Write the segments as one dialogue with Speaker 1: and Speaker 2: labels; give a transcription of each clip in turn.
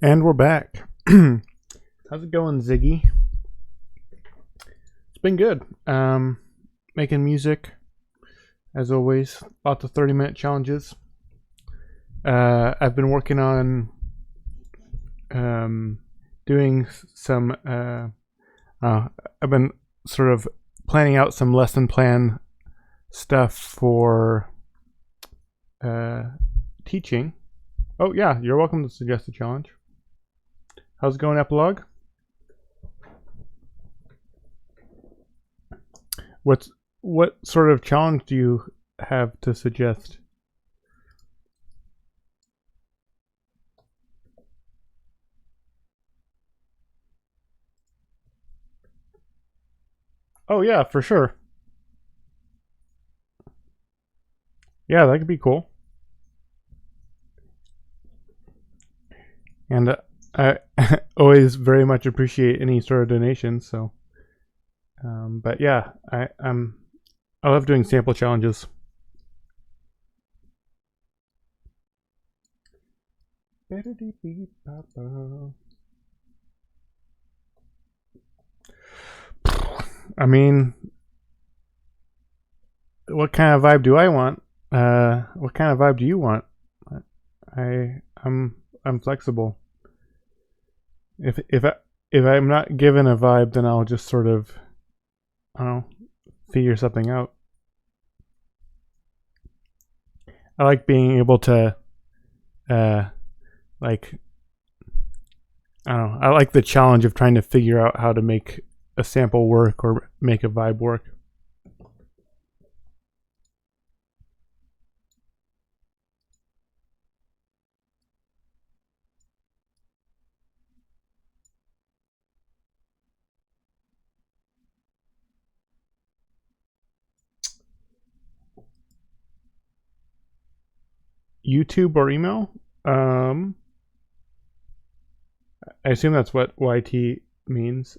Speaker 1: And we're back. How's it going, Ziggy? It's been good. Making music, as always. Lots of 30-minute challenges. I've been working on doing some. I've been sort of planning out some lesson plan stuff for teaching. Oh yeah, you're welcome to suggest a challenge. How's it going, Epilogue? What sort of challenge do you have to suggest? Oh yeah, for sure. Yeah, that could be cool. And I always very much appreciate any sort of donations. So, but yeah, I love doing sample challenges. I mean, what kind of vibe do I want? What kind of vibe do you want? I'm flexible. If I'm not given a vibe, then I'll just sort of, I don't know, figure something out. I like being able to, like, I don't know. I like the challenge of trying to figure out how to make a sample work or make a vibe work. YouTube or email? I assume that's what YT means.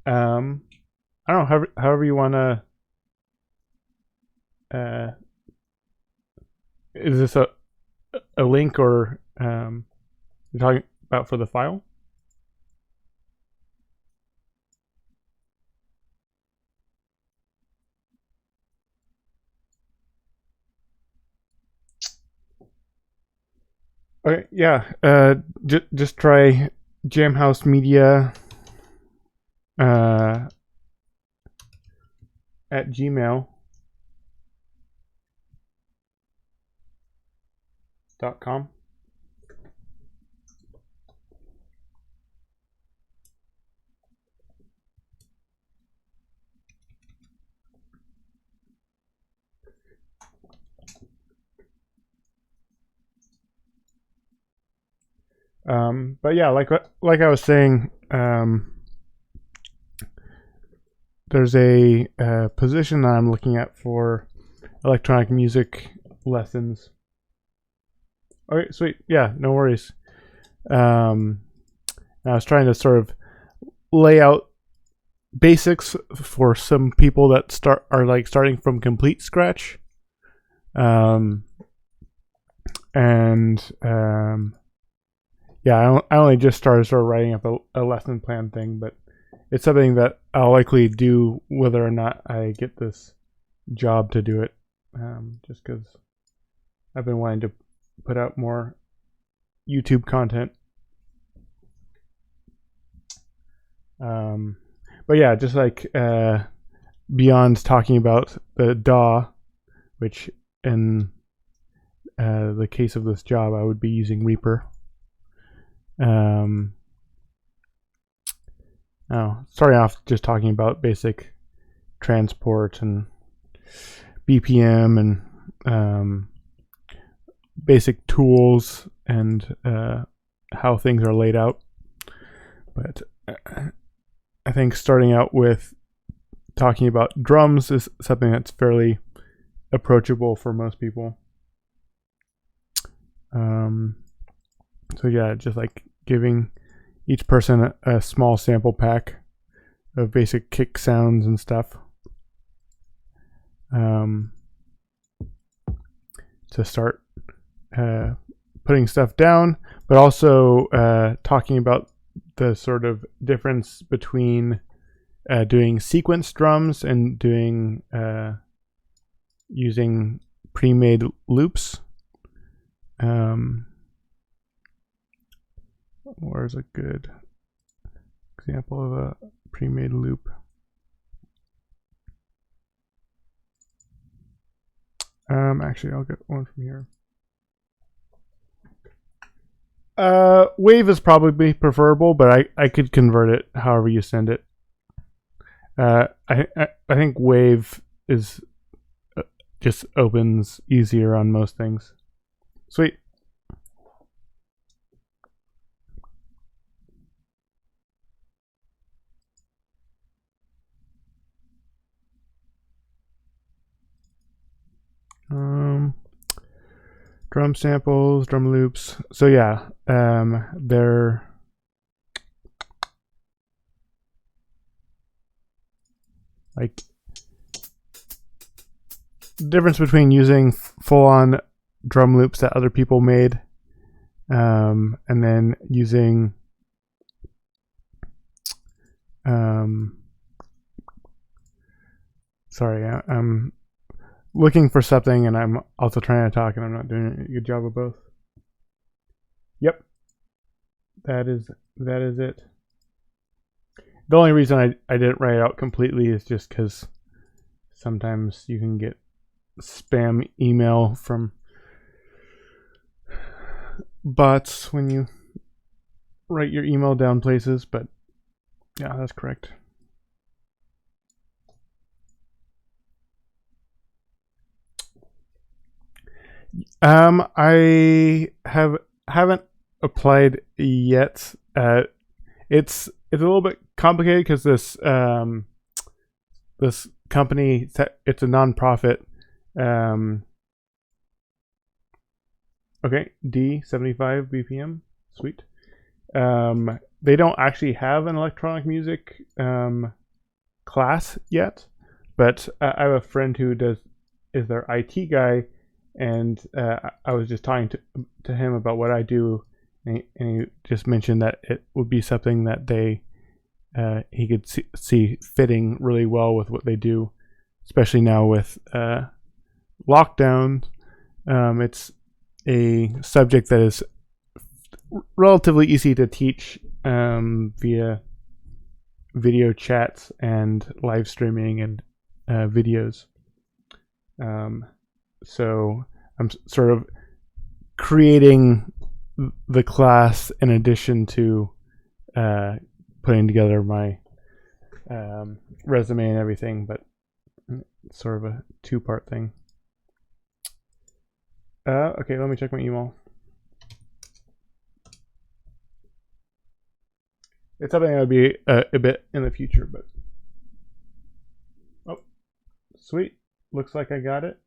Speaker 1: I don't know. However you want to. Is this a link or you're talking about for the file? Okay, yeah. Just try Jamhouse Media at gmail.com. But yeah, like I was saying, there's a position that I'm looking at for electronic music lessons. Okay, sweet. Yeah, no worries. I was trying to sort of lay out basics for some people that are like starting from complete scratch. Yeah, I only just started sort of writing up a lesson plan thing, but it's something that I'll likely do whether or not I get this job to do it. Just because I've been wanting to put out more YouTube content. But yeah, just like beyond talking about the DAW, which in the case of this job, I would be using Reaper. Starting off just talking about basic transport and BPM and basic tools and how things are laid out. But I think starting out with talking about drums is something that's fairly approachable for most people. So yeah, just like giving each person a small sample pack of basic kick sounds and stuff to start putting stuff down. but also talking about the sort of difference between doing sequence drums and doing using pre-made loops. Where's a good example of a pre-made loop? Actually, I'll get one from here. Wave is probably preferable, but I could convert it however you send it. I think Wave is just opens easier on most things. Sweet. Drum samples, drum loops. So yeah, they're like the difference between using full-on drum loops that other people made, and then using sorry, I'm looking for something and I'm also trying to talk and I'm not doing a good job of both. Yep, that is it. The only reason I didn't write it out completely is just because sometimes you can get spam email from bots when you write your email down places, but yeah, that's correct. I haven't applied yet. It's a little bit complicated because this this company, it's a nonprofit. Okay, D75 BPM, sweet. They don't actually have an electronic music class yet, but I have a friend who is their IT guy, and I was just talking to him about what I do, and he just mentioned that it would be something that he could see fitting really well with what they do, especially now with lockdowns. It's a subject that is relatively easy to teach via video chats and live streaming and videos. So I'm sort of creating the class in addition to putting together my resume and everything, but it's sort of a two-part thing. Okay, let me check my email. It's something that would be a bit in the future, but oh, sweet. Looks like I got it.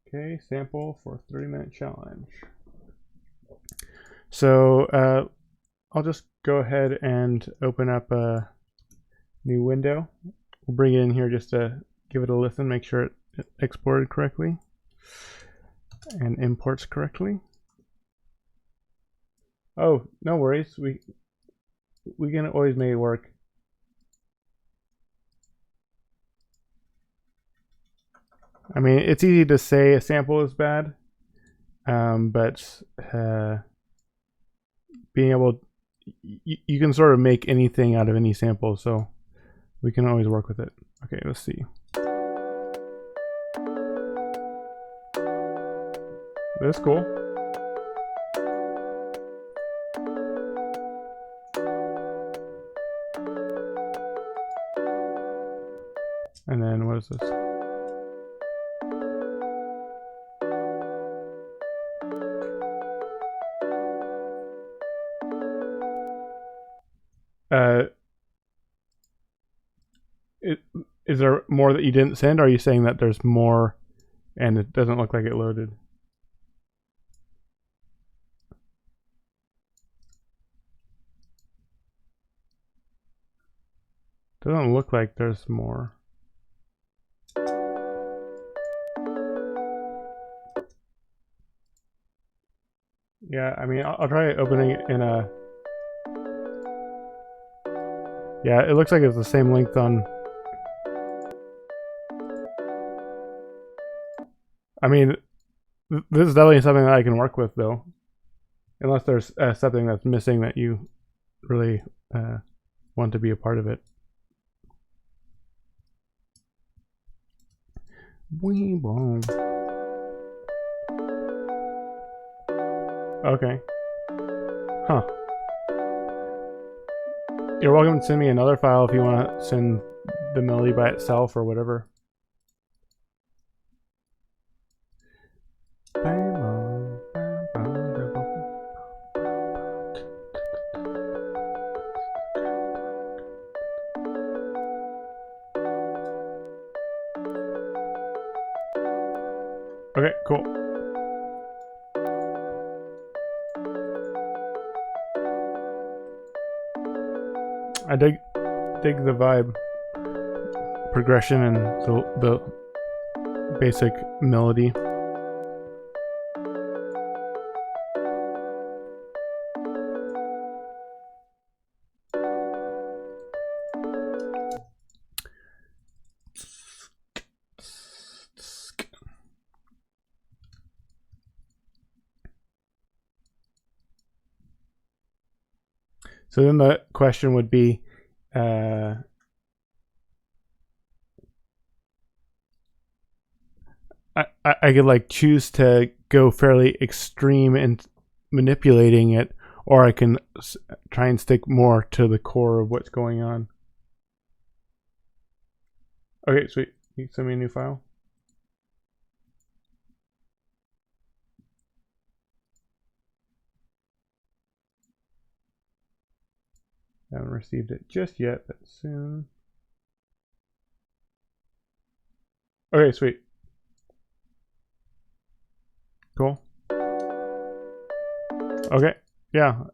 Speaker 1: Okay, sample for 30-minute challenge. So I'll just go ahead and open up a new window. We'll bring it in here just to give it a listen, make sure it exported correctly and imports correctly. Oh, no worries. We can always make it work. I mean, it's easy to say a sample is bad, but being able, you can sort of make anything out of any sample, so we can always work with it. Okay, let's see. That's cool. And then what is this? Is there more that you didn't send? Or are you saying that there's more and it doesn't look like it loaded? Doesn't look like there's more. Yeah, I mean, I'll try opening it in a... Yeah, it looks like it's the same length on... I mean, this is definitely something that I can work with, though. Unless there's something that's missing that you really want to be a part of it. Okay. Huh. You're welcome to send me another file if you want to send the melody by itself or whatever. Okay, cool. I dig the vibe, progression, and the basic melody. So then the question would be, I could like choose to go fairly extreme in manipulating it, or I can try and stick more to the core of what's going on. Okay, sweet. You send me a new file. I haven't received it just yet, but soon. Okay, sweet. Cool. Okay, yeah,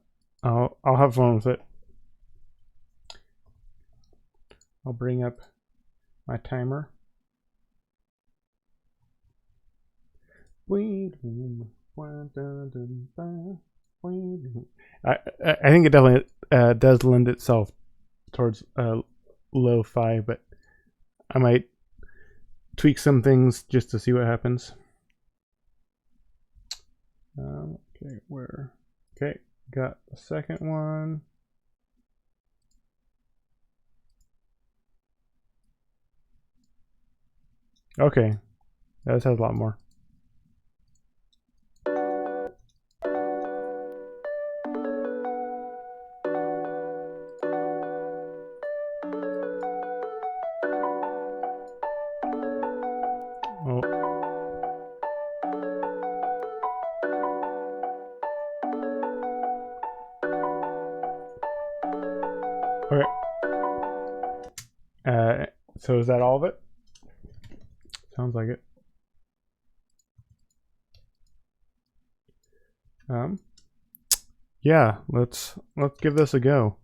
Speaker 1: I'll have fun with it. I'll bring up my timer. I think it definitely does lend itself towards lo-fi, but I might tweak some things just to see what happens. Okay, where? Okay, got the second one. Okay, yeah, this has a lot more. Oh. Okay. So is that all of it? Sounds like it. Yeah, let's give this a go.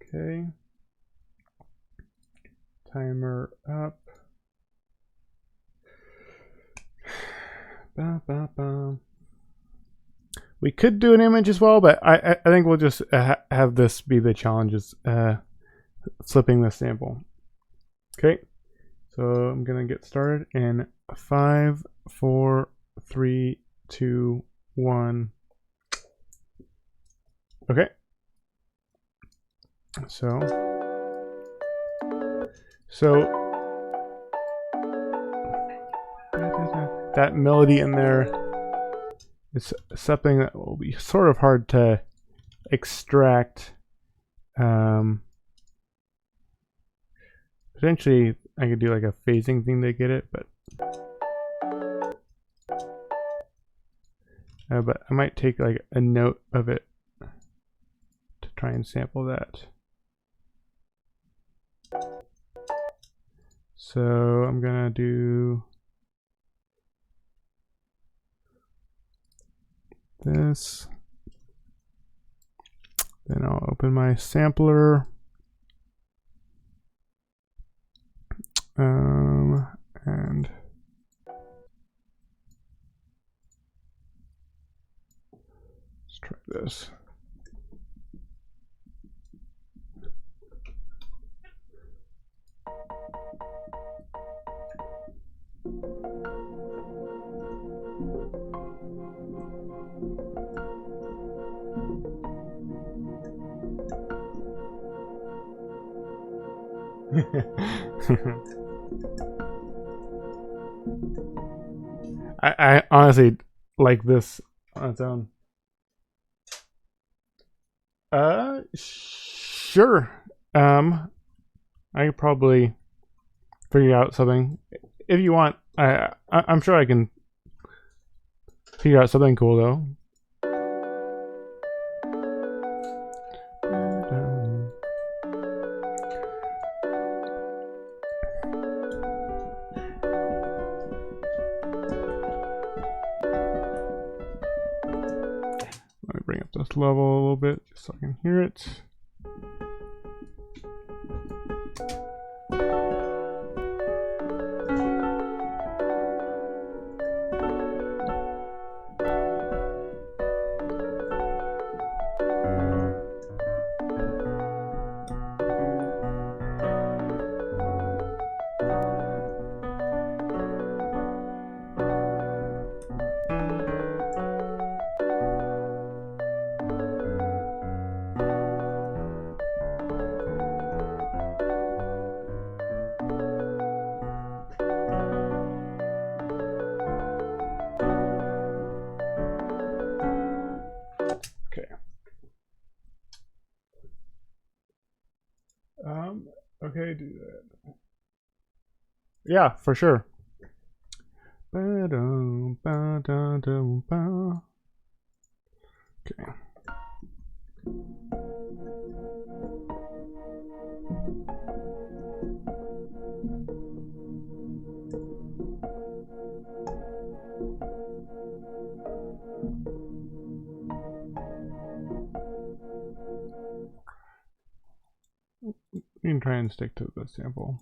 Speaker 1: Okay. Timer up. Ba, ba, ba. We could do an image as well, but I think we'll just have this be the challenges, flipping the sample. Okay, so I'm gonna get started in 5, 4, 3, 2, 1. Okay, so that melody in there is something that will be sort of hard to extract. Potentially I could do like a phasing thing to get it, but I might take like a note of it to try and sample that. So I'm gonna do this. Then I'll open my sampler. And let's try this. I honestly like this on its own. Sure. I could probably figure out something if you want. I'm sure I can figure out something cool though. Let me bring up this level a little bit just so I can hear it. Okay, do that. Yeah, for sure. Okay. You can try and stick to the sample.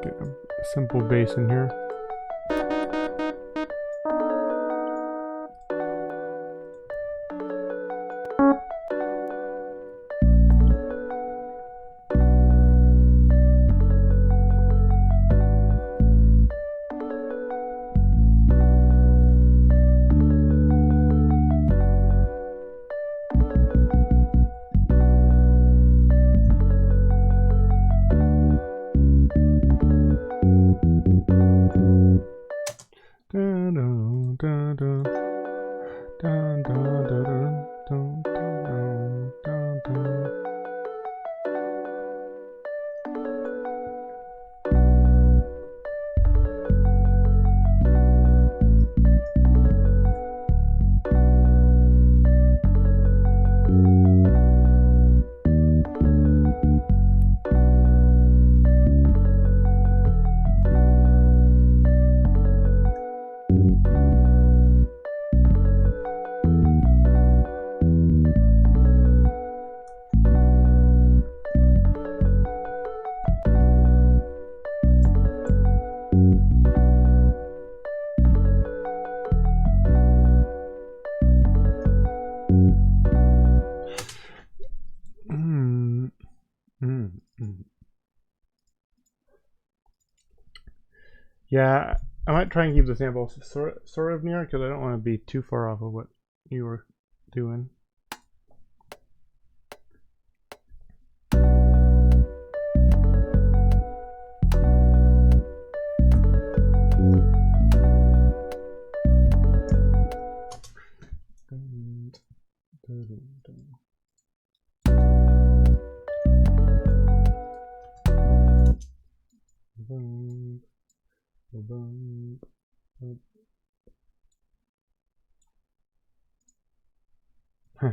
Speaker 1: Get a simple bass in here. Yeah, I might try and keep the sample sort of near because I don't want to be too far off of what you were doing.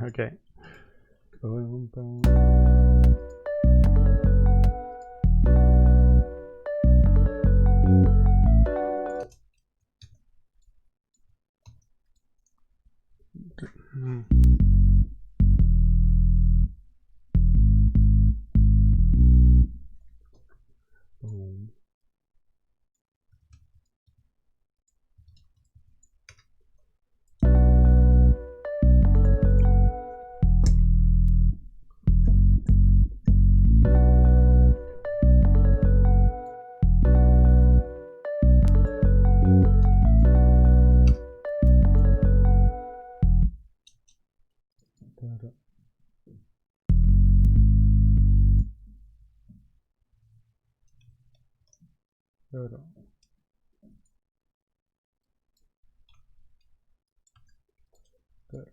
Speaker 1: Okay. There.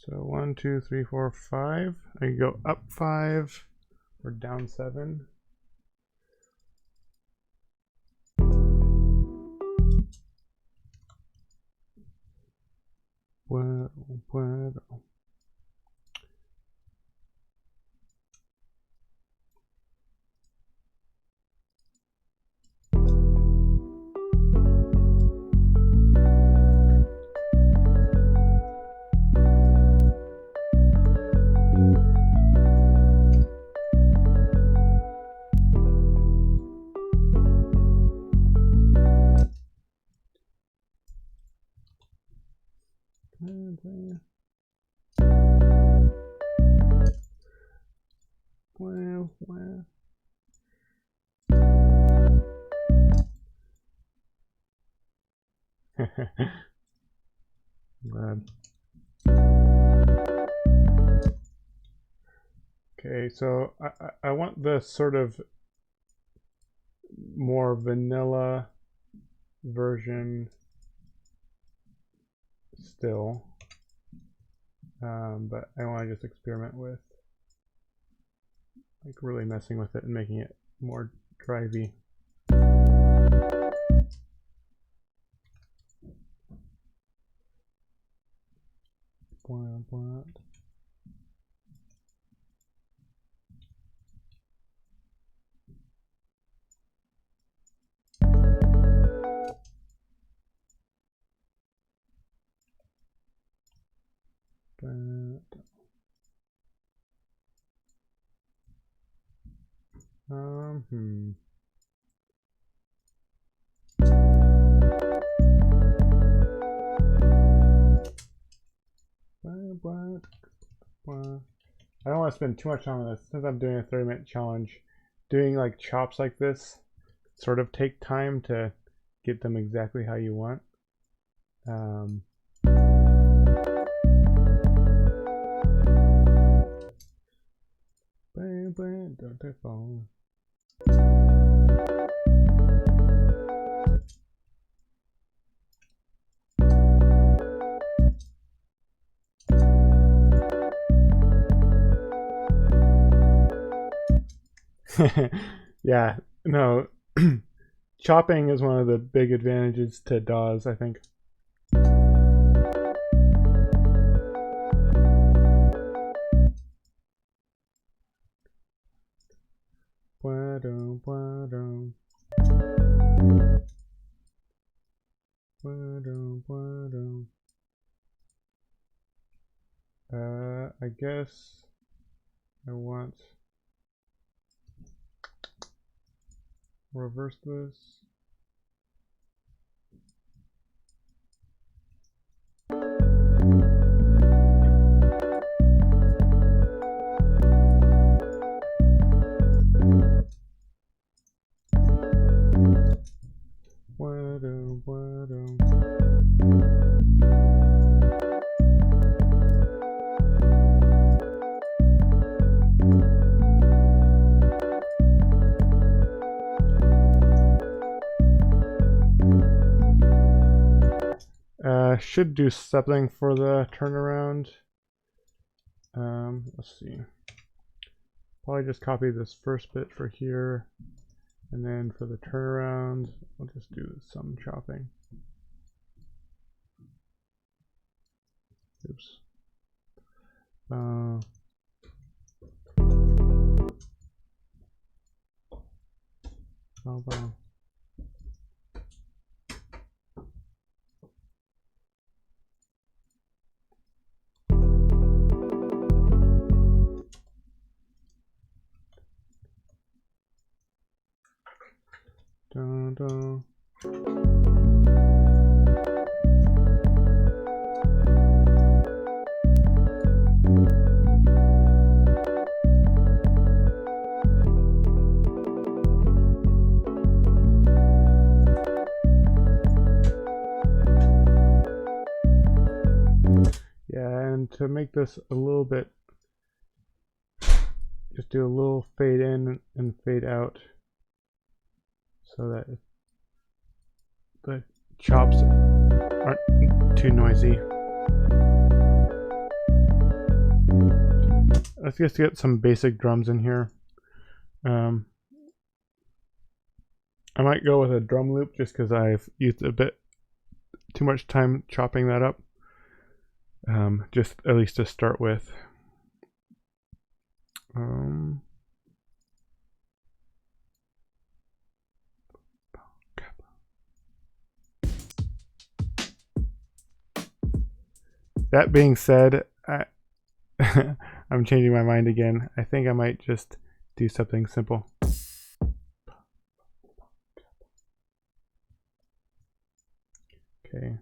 Speaker 1: So 1, 2, 3, 4, 5. I can go up 5 or down 7. Puedo. Well. Glad. Okay, so I want the sort of more vanilla version still, but I want to just experiment with like really messing with it and making it more drivey. What? I don't want to spend too much time on this since I'm doing a 30-minute challenge. Doing like chops like this sort of take time to get them exactly how you want. Don't fall. Yeah, no. Chopping is one of the big advantages to DAWs, I think. I guess I want reverse this. Should do something for the turnaround. Let's see. Probably just copy this first bit for here, and then for the turnaround, I'll just do some chopping. Oops. Dun, dun. And to make this a little bit, just do a little fade in and fade out so that the chops aren't too noisy. Let's just get some basic drums in here. I might go with a drum loop just because I've used a bit too much time chopping that up. Just at least to start with. That being said, I'm changing my mind again. I think I might just do something simple. Okay.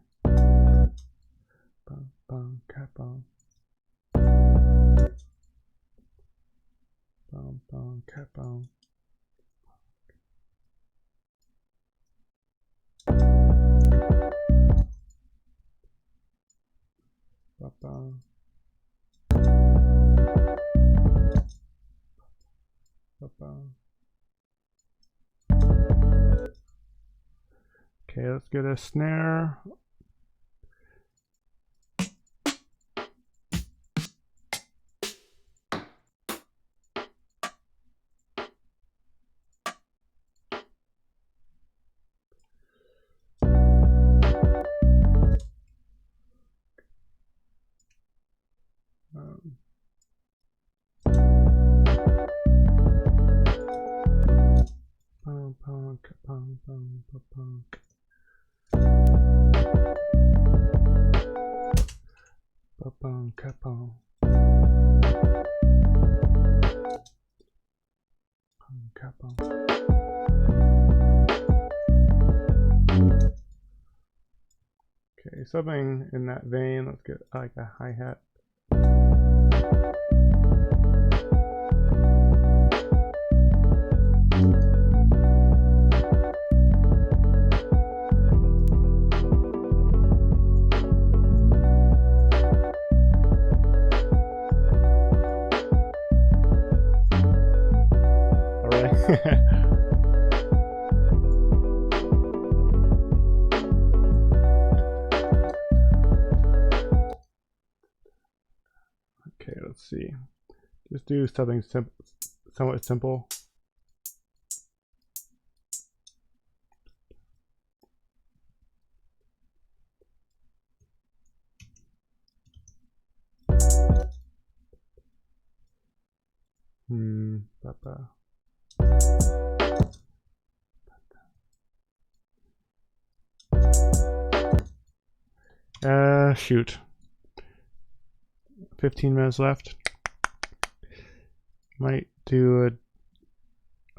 Speaker 1: Okay, let's get a snare. Okay, something in that vein. Let's get like a hi-hat. Okay, let's see. Just do something somewhat simple. Shoot. 15 minutes left. Might do a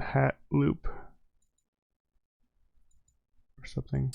Speaker 1: hat loop or something.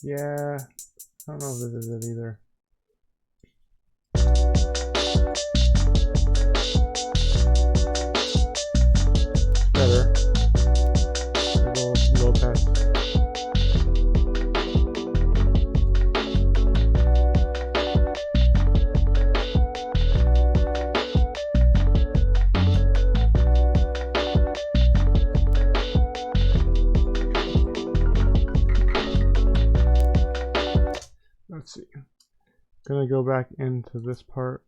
Speaker 1: Yeah, I don't know if this is it either. to go back into this part.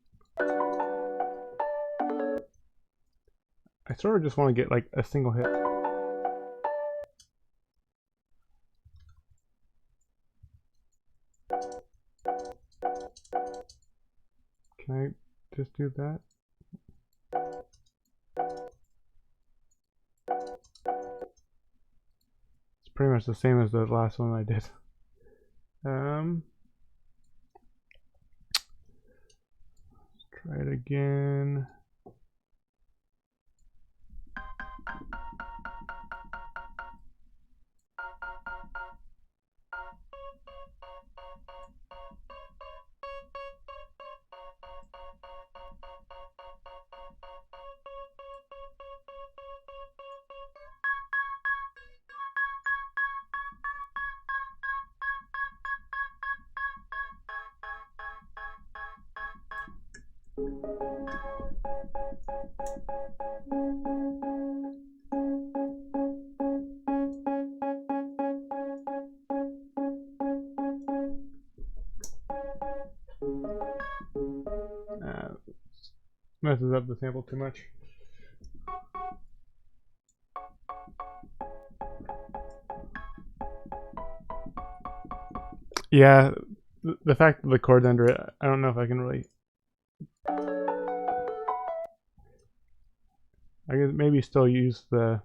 Speaker 1: I sort of just want to get like a single hit. Can I just do that? It's pretty much the same as the last one I did. Try it again. Messes up the sample too much. Yeah, the fact that the chord's under it, I don't know if I can really. I could maybe still use the.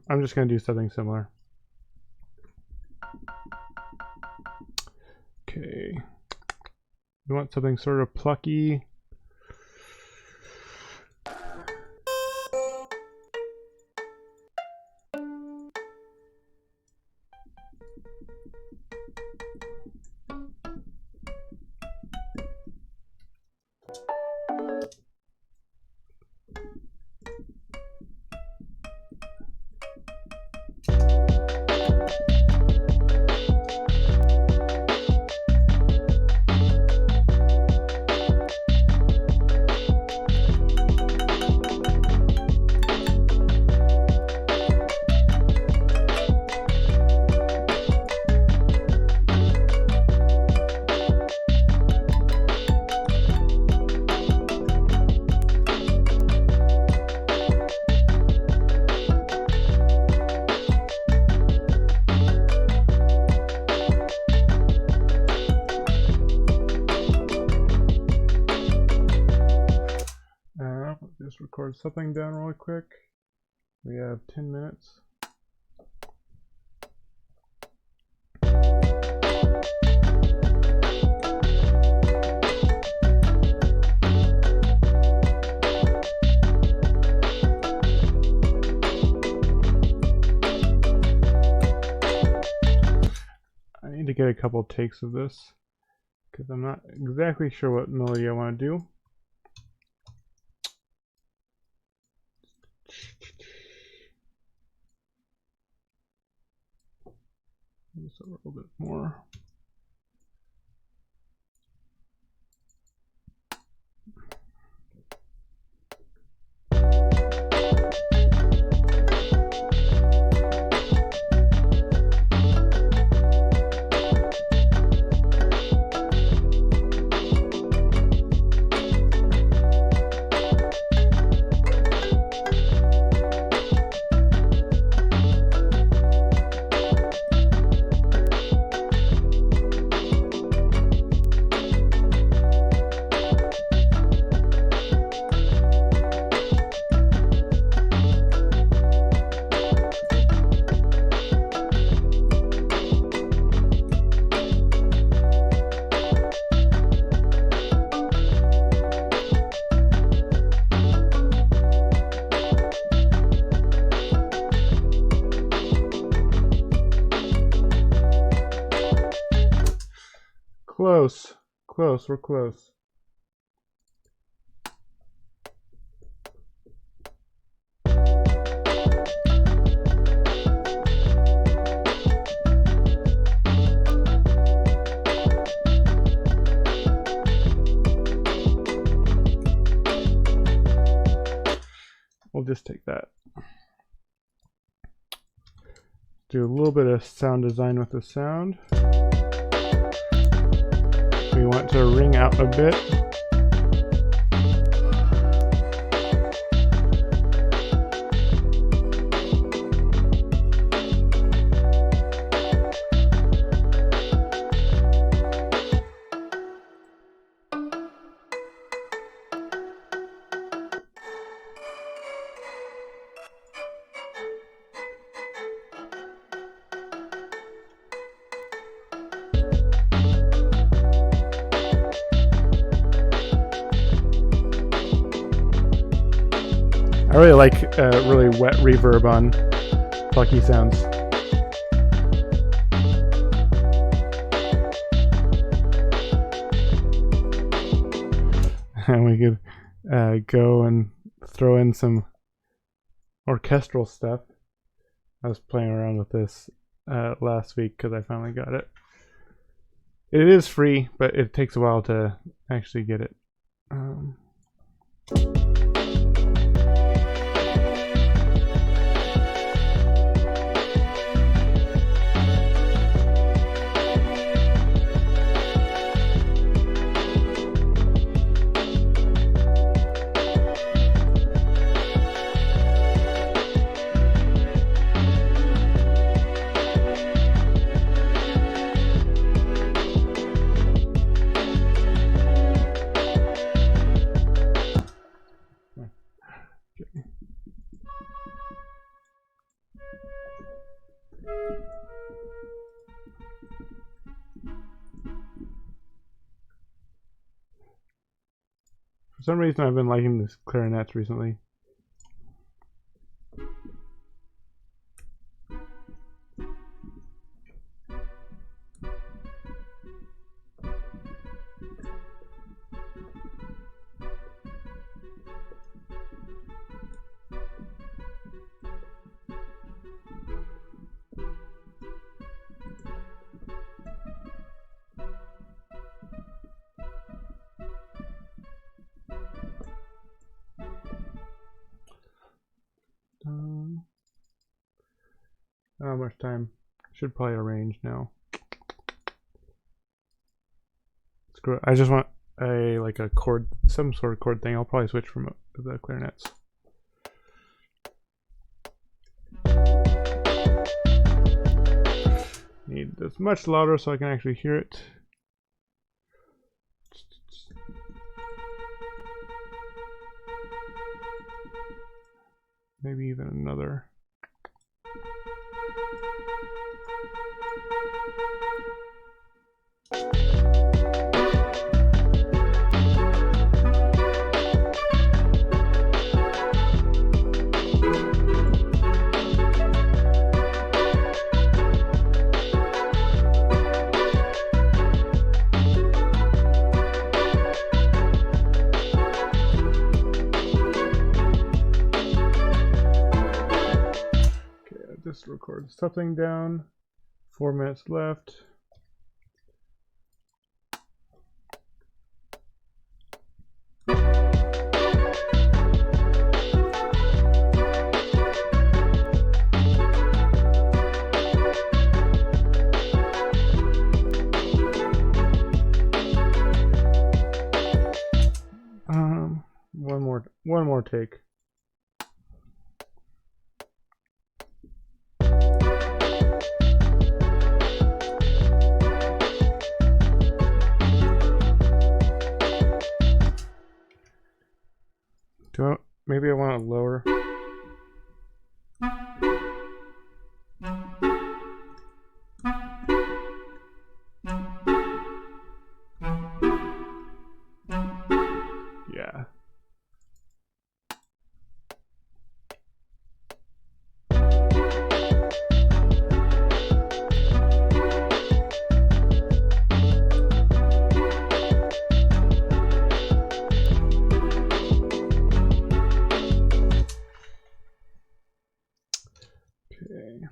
Speaker 1: I'm just going to do something similar. Okay. You want something sort of plucky. Just record something down really quick. We have 10 minutes. I need to get a couple takes of this because I'm not exactly sure what melody I want to do. Just a little bit more. Close. Close. We're close. We'll we'll just take that. Do a little bit of sound design with the sound. We want to ring out a bit. I really like really wet reverb on Plucky sounds. And we could go and throw in some orchestral stuff. I was playing around with this last week because I finally got it. It is free, but it takes a while to actually get it. For some reason, I've been liking this clarinets recently. I don't have much time. Should probably arrange now. Screw it. I just want a chord, some sort of chord thing. I'll probably switch from the clarinets. Need this much louder so I can actually hear it. Maybe even another. Just record something down. 4 minutes left. One more take. Maybe I want it lower. Yeah. Okay.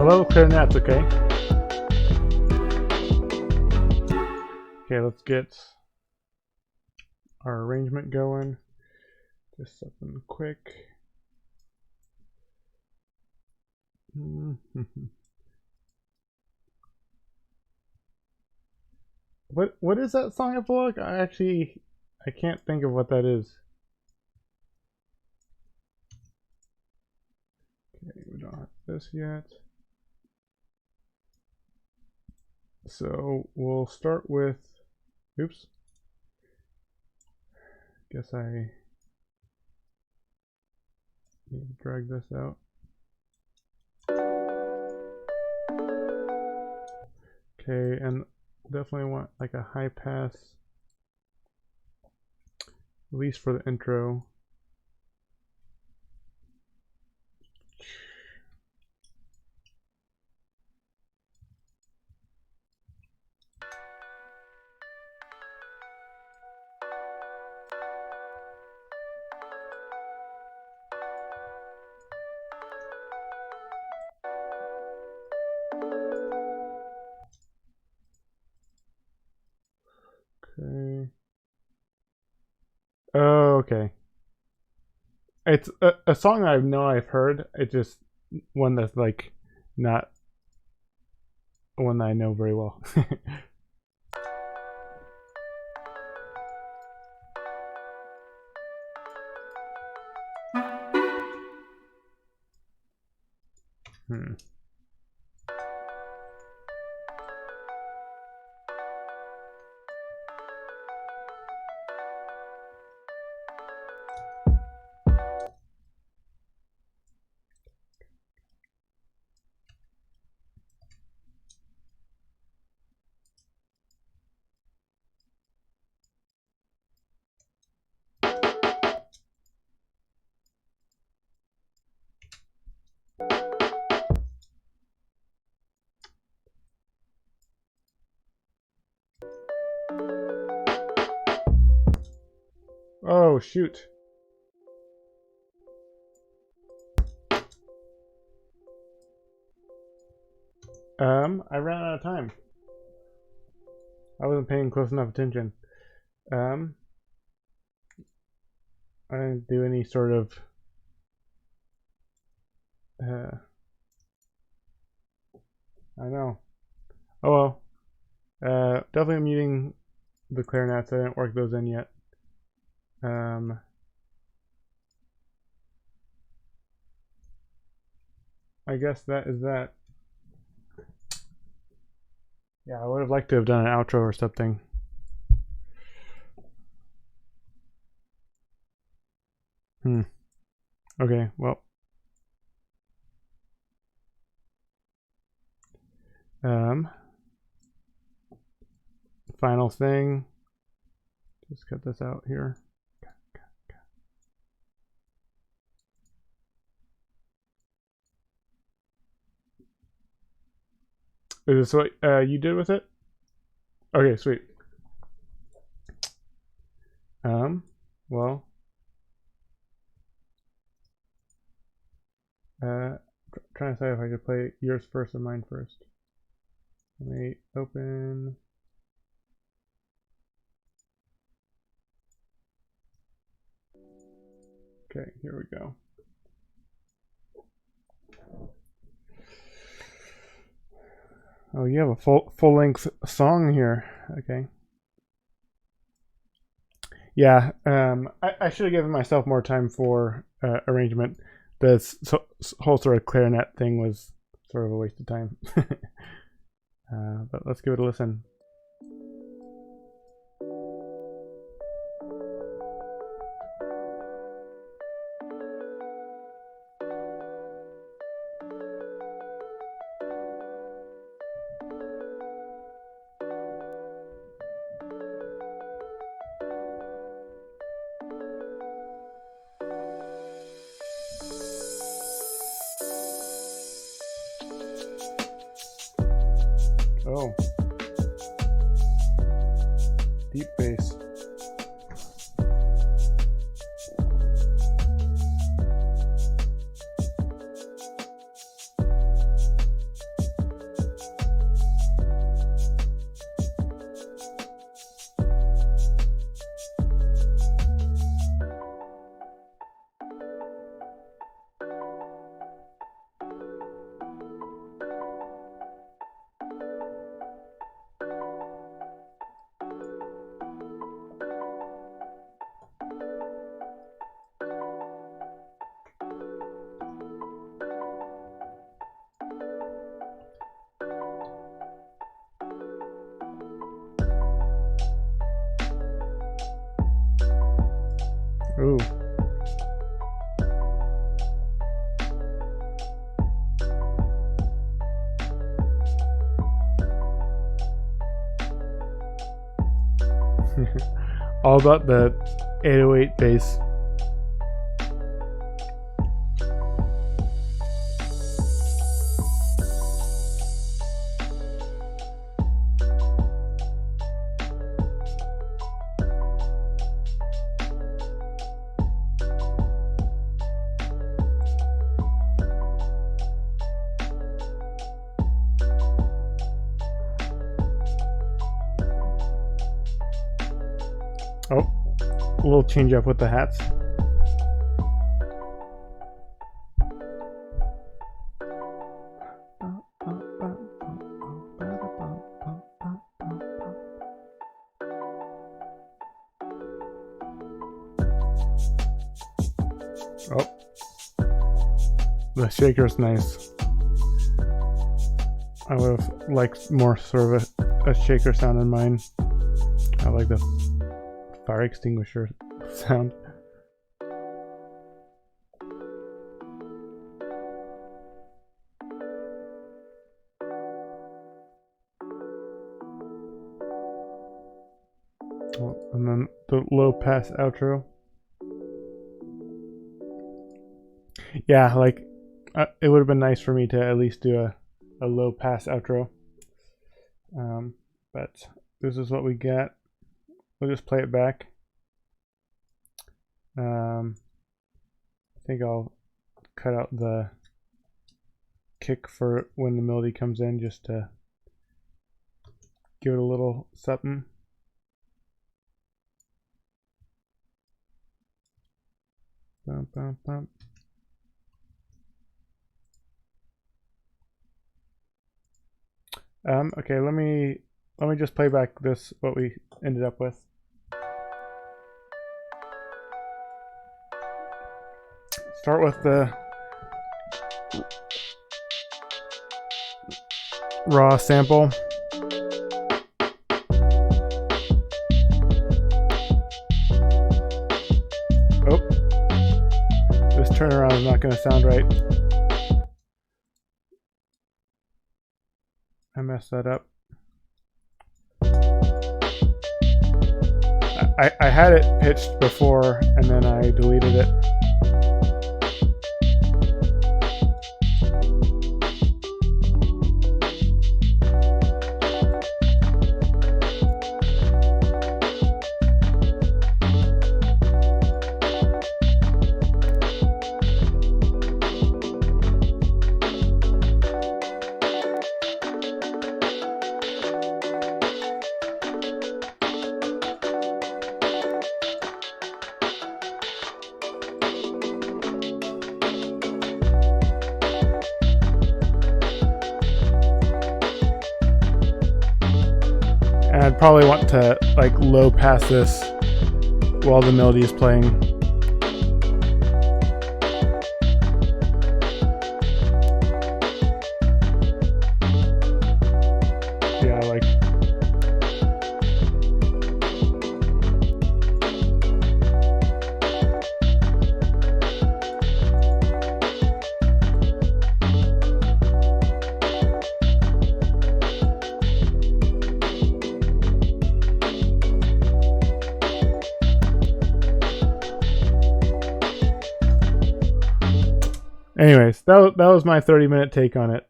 Speaker 1: love clarinets, okay? Okay, let's get our arrangement going. Just something quick. What is that song, Epilogue? I can't think of what that is. Okay, we don't have this yet. So we'll start with, oops. Guess I need to drag this out. Okay, and definitely want like a high pass, at least for the intro. Okay. Oh, okay. It's a song I know I've heard. It's just one that's like not one that I know very well. Hmm. Oh, shoot. I ran out of time. I wasn't paying close enough attention. I didn't do any sort of I know. Oh well. Definitely muting the clarinets. I didn't work those in yet. I guess that is that. Yeah, I would have liked to have done an outro or something. Okay, well. Final thing. Just cut this out here. Is this what you did with it? Okay, sweet. Well, trying to decide if I could play yours first or mine first. Let me open. Okay, here we go. Oh, you have a full length song here. Okay. Yeah, I should have given myself more time for arrangement. This whole sort of clarinet thing was sort of a waste of time. But let's give it a listen. Oh. Deep bass. Ooh. All about the 808 bass. Oh, a little change up with the hats. Oh, the shaker's nice. I would have liked more sort of a shaker sound in mine. I like the fire extinguisher sound. And then the low pass outro. Yeah, like it would have been nice for me to at least do a low pass outro. But this is what we got. We'll just play it back. I think I'll cut out the kick for when the melody comes in, just to give it a little something. Bum, bum, bum. Okay, let me just play back this, what we ended up with. Start with the raw sample. Oh, this turnaround is not going to sound right. I messed that up. I had it pitched before and then I deleted it. And I'd probably want to like low pass this while the melody is playing. Yeah, like anyways, that was my 30-minute take on it.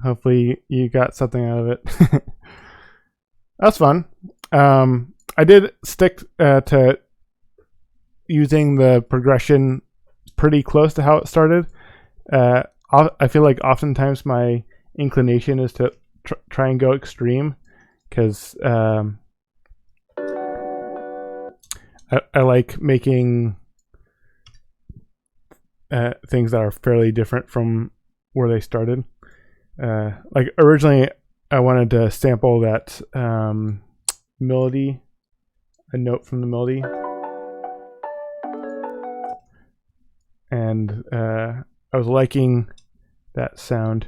Speaker 1: Hopefully you got something out of it. That's fun. I did stick to using the progression pretty close to how it started. I feel like oftentimes my inclination is to try and go extreme, because I like making things that are fairly different from where they started. Like originally I wanted to sample that melody, a note from the melody, and I was liking that sound.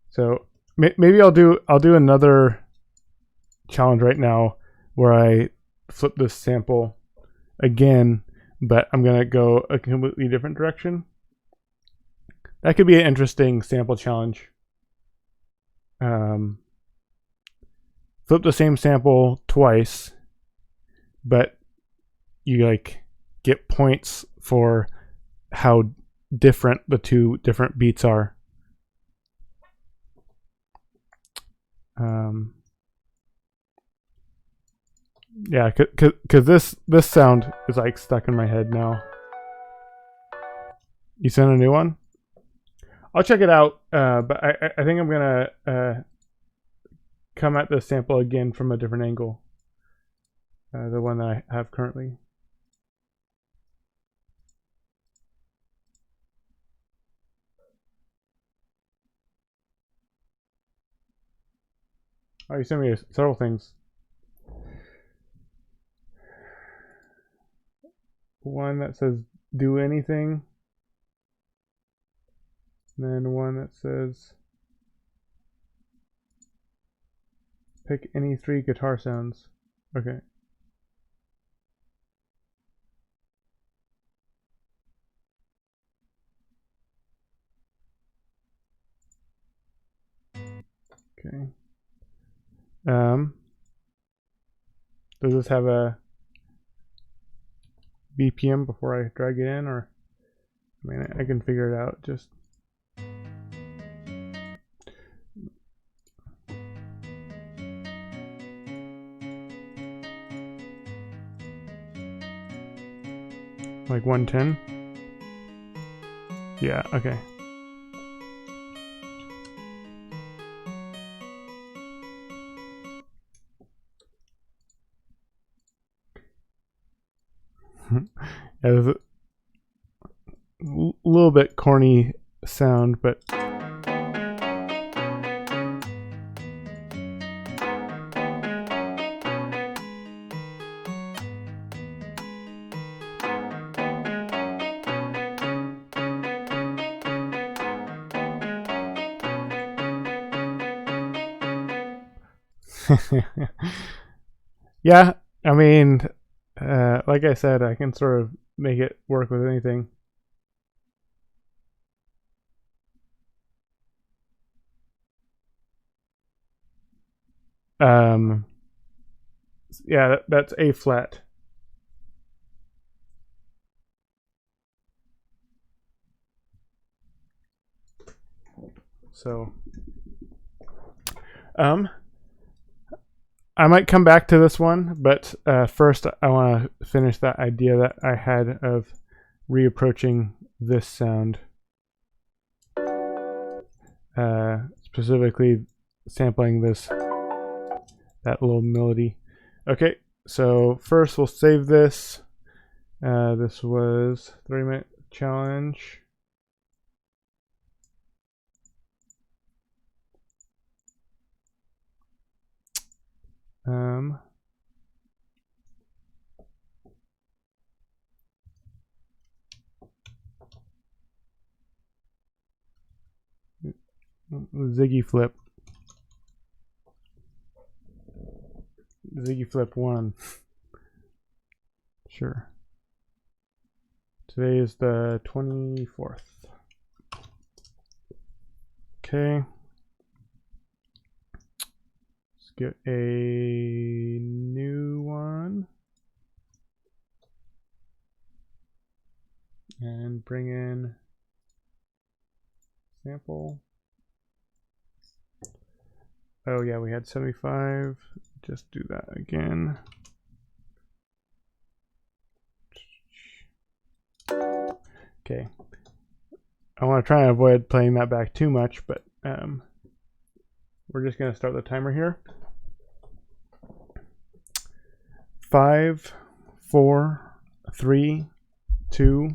Speaker 1: So maybe I'll do another challenge right now where I flip this sample again, but I'm going to go a completely different direction. That could be an interesting sample challenge. Flip the same sample twice, but you like get points for how different the two different beats are. Yeah, cause this sound is like stuck in my head now. You sent a new one? I'll check it out, but I think I'm gonna come at the sample again from a different angle. The one that I have currently. Oh, you sent me several things. One that says do anything. And then one that says pick any 3 guitar sounds. Okay. Okay. Does this have a BPM before I drag it in, or I mean I can figure it out just. Like 110? Yeah, okay. Yeah, there's a little bit corny sound, but yeah, I mean, like I said, I can sort of make it work with anything. Yeah, that's A flat. So, I might come back to this one, but first I want to finish that idea that I had of reapproaching this sound. Specifically sampling that little melody. Okay, so first we'll save this. This was 3-minute challenge. Ziggy Flip 1. Sure. Today is the 24th. Okay. Let's get a new one. And bring in sample. Oh yeah, we had 75. Just do that again. Okay. I want to try and avoid playing that back too much, but we're just going to start the timer here. 5, 4, 3, 2,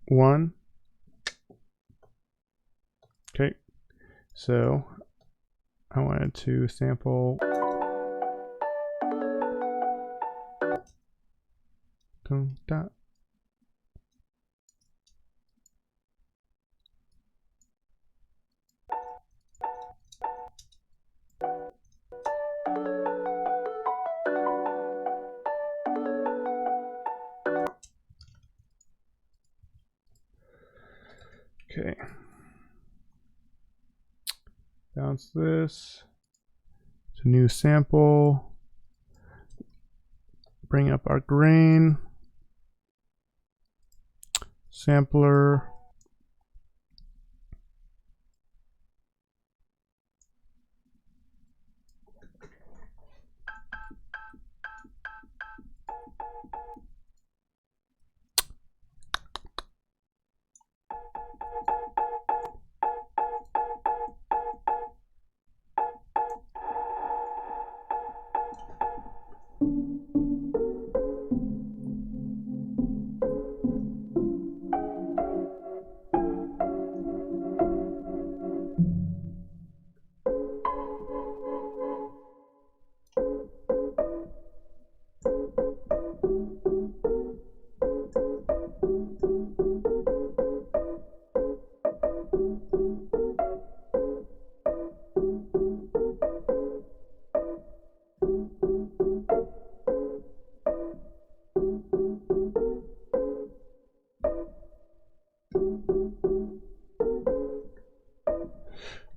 Speaker 1: 1. Okay. So I wanted to sample. Dot. Okay. Bounce this. It's a new sample. Bring up our grain. Sampler.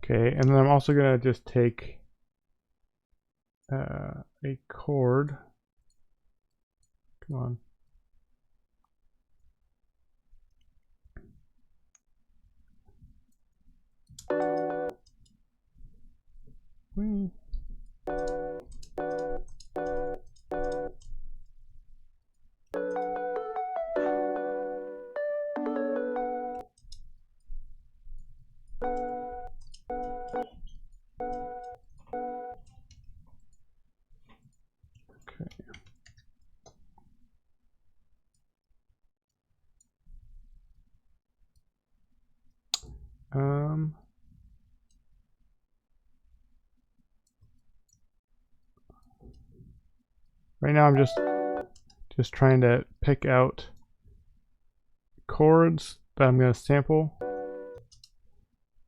Speaker 1: Okay, and then I'm also gonna just take a chord. Come on. Whee. Right now I'm just trying to pick out chords that I'm going to sample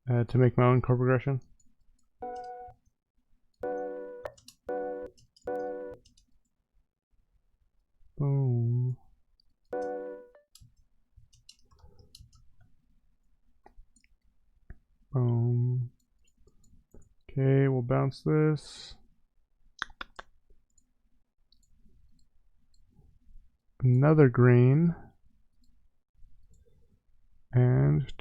Speaker 1: to make my own chord progression. Boom. Boom. Okay, we'll bounce this. Another green. And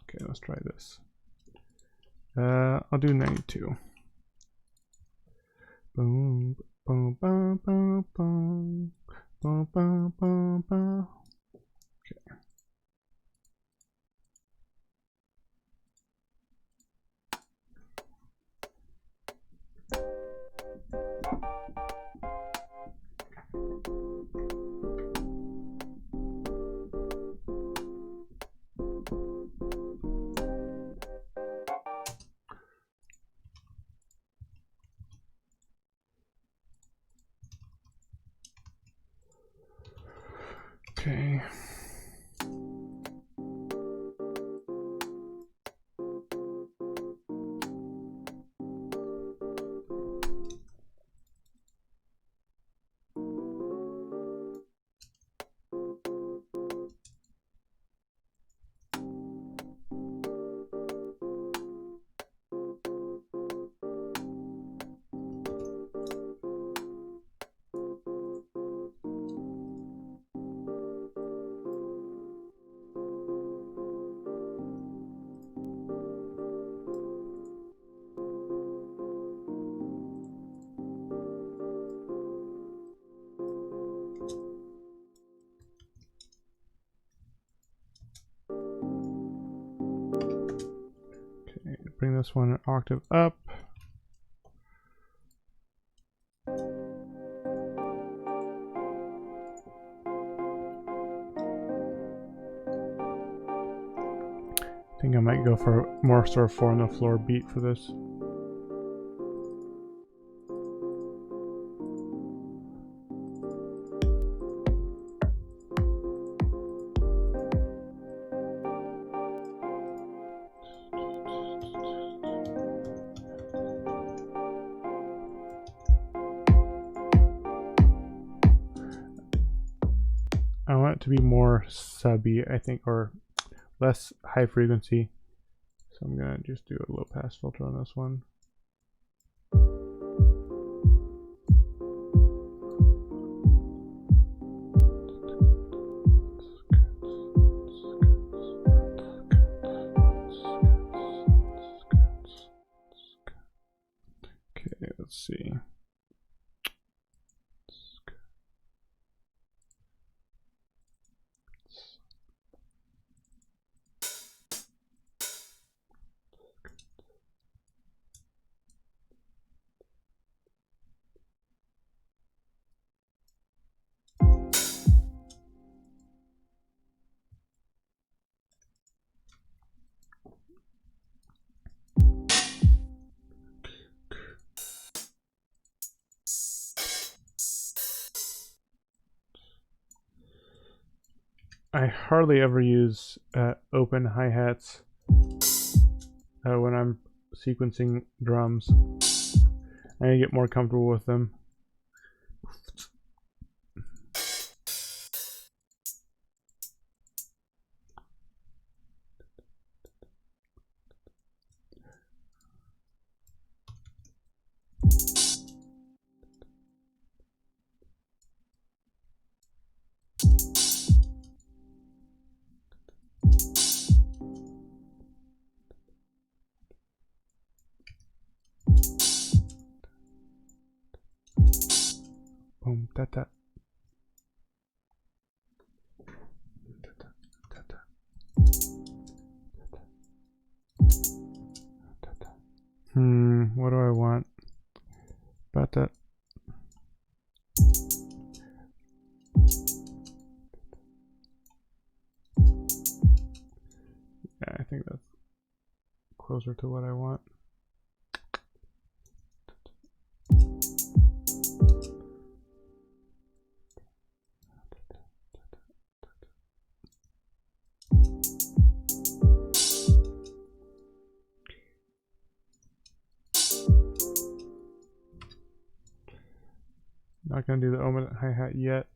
Speaker 1: okay, let's try this. I'll do 92. Boom, boom, boom, boom, boom, boom, boom, boom, boom. Okay. Okay. bring this one an octave up. I think I might go for more sort of 4 on the floor beat for this. I want it to be more subby, I think, or less high frequency. So I'm gonna just do a low pass filter on this one. Okay, let's see. I hardly ever use open hi-hats when I'm sequencing drums. I need to get more comfortable with them. Boom, da da. What do I want? About that. Yeah, I think that's closer to what I want. Not gonna do the omen hi-hat yet.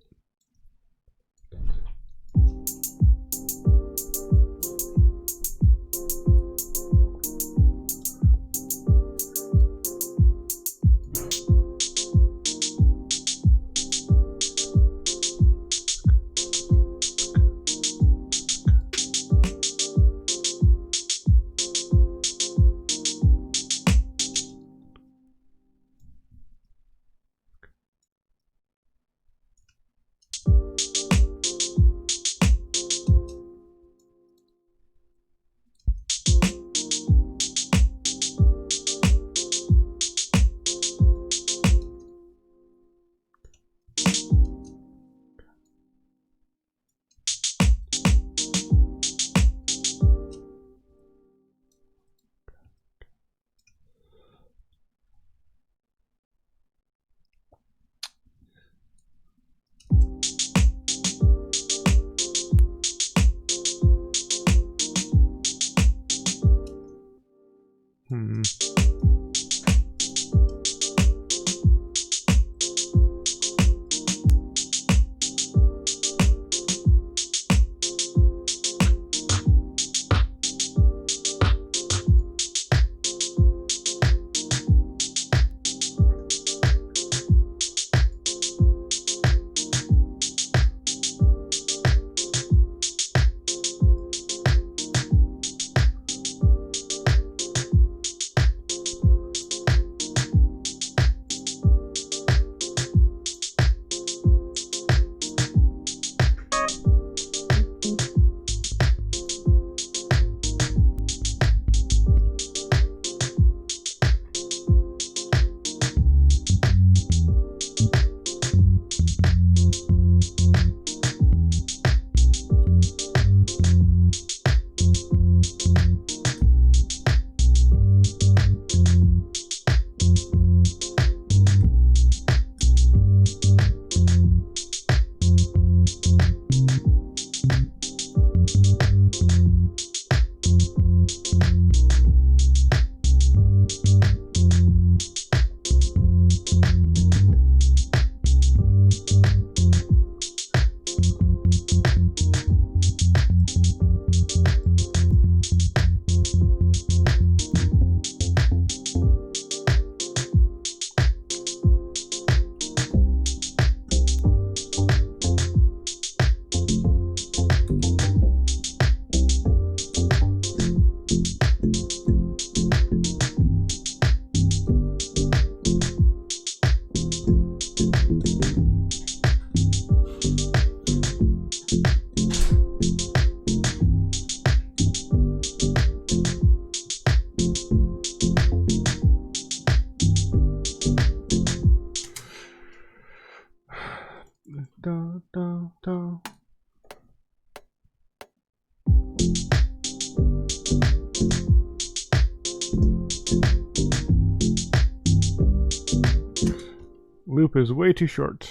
Speaker 1: loop is way too short.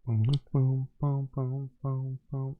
Speaker 1: Boom, boom, boom, boom, boom, boom.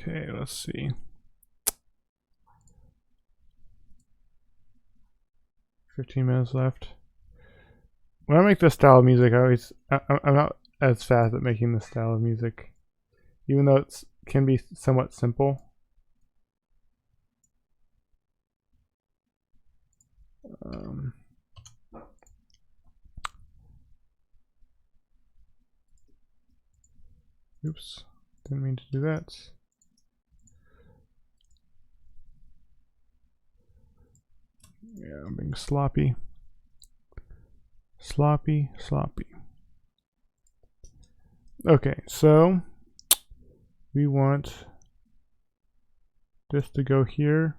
Speaker 1: Okay, let's see. 15 minutes left. When I make this style of music, I'm not as fast at making this style of music, even though it can be somewhat simple. Oops, didn't mean to do that. Yeah, I'm being sloppy. Sloppy. Okay, so we want this to go here,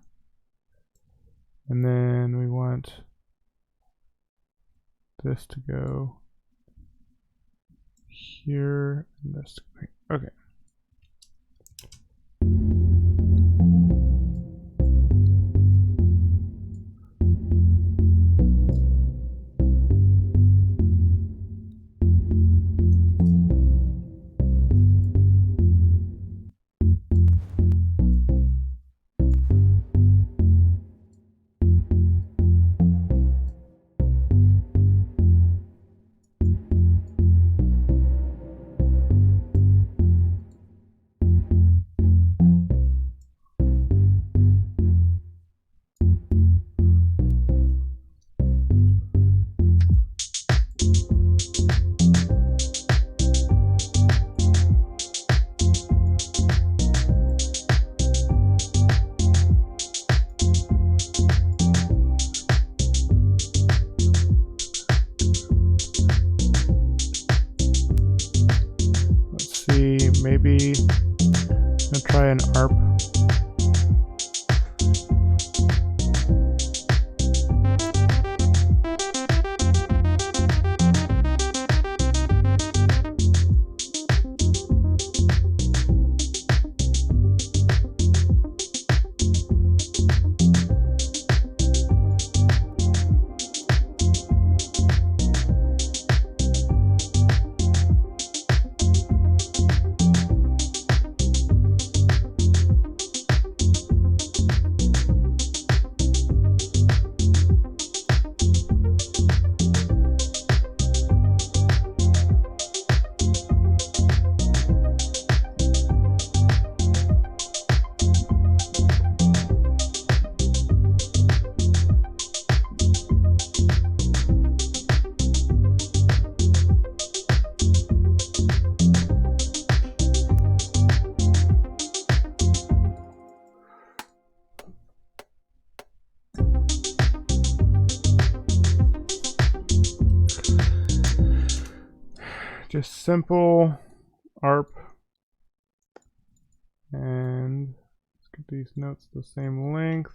Speaker 1: and then we want this to go here, and this to go here. Okay. an ARP. Just simple ARP, and let's get these notes the same length.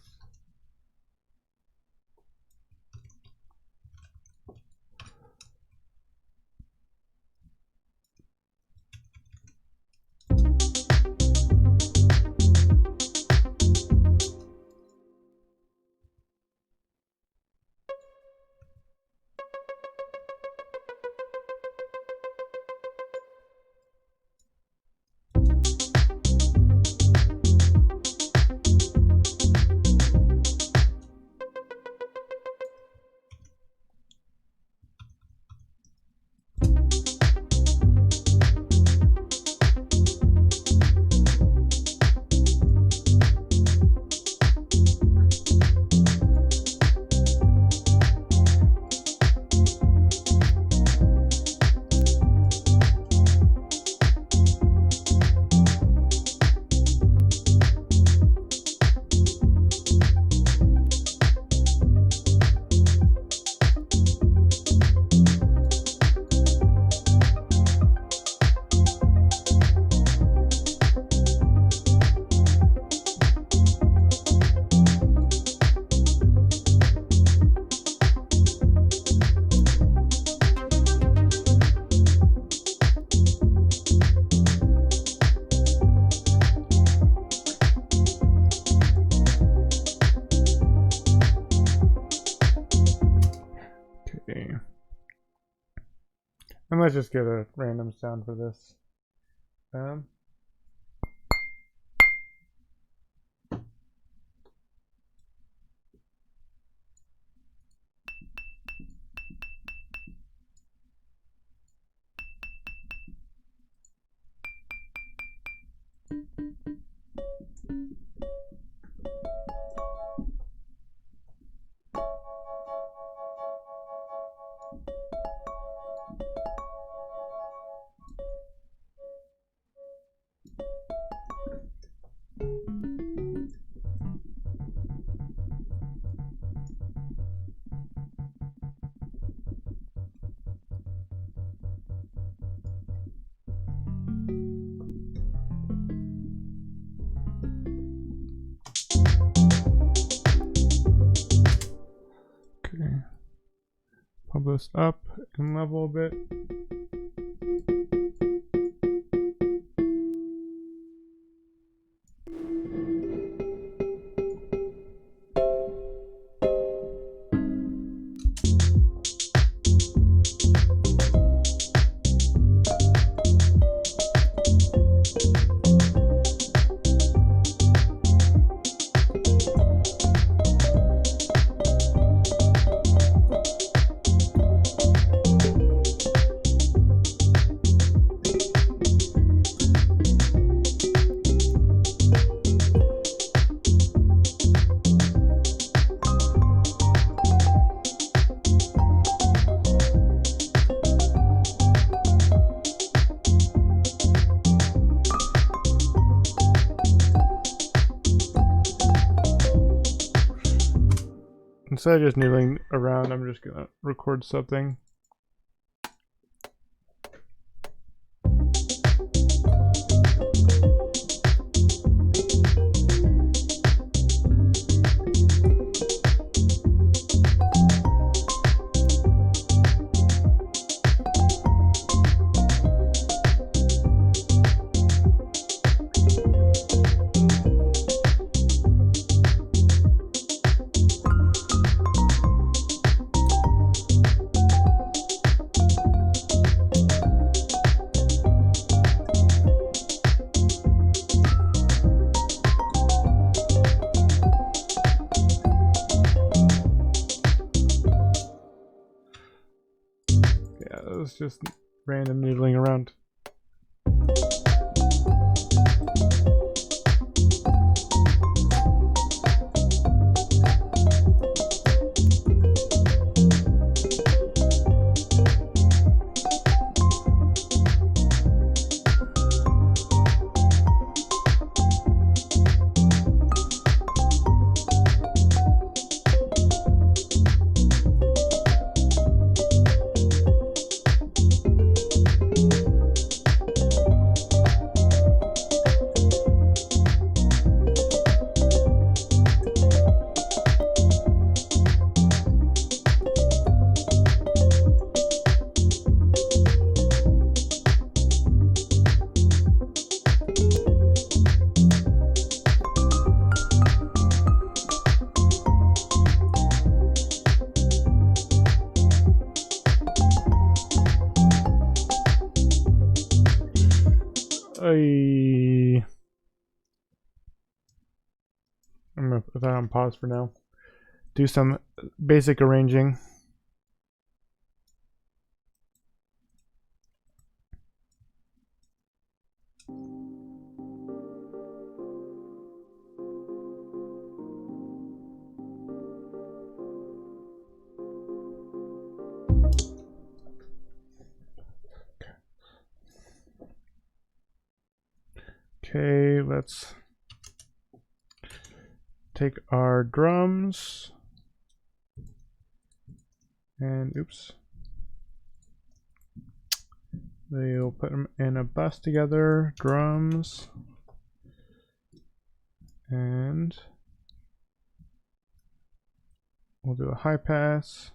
Speaker 1: And let's just get a random sound for this. Okay, pump this up and level a bit. Instead of just noodling around, I'm just gonna record something. was just random noodling around. I'm gonna put that on pause for now. Do some basic arranging. Okay, let's take our drums and oops, we'll put them in a bus together, drums, and we'll do a high pass.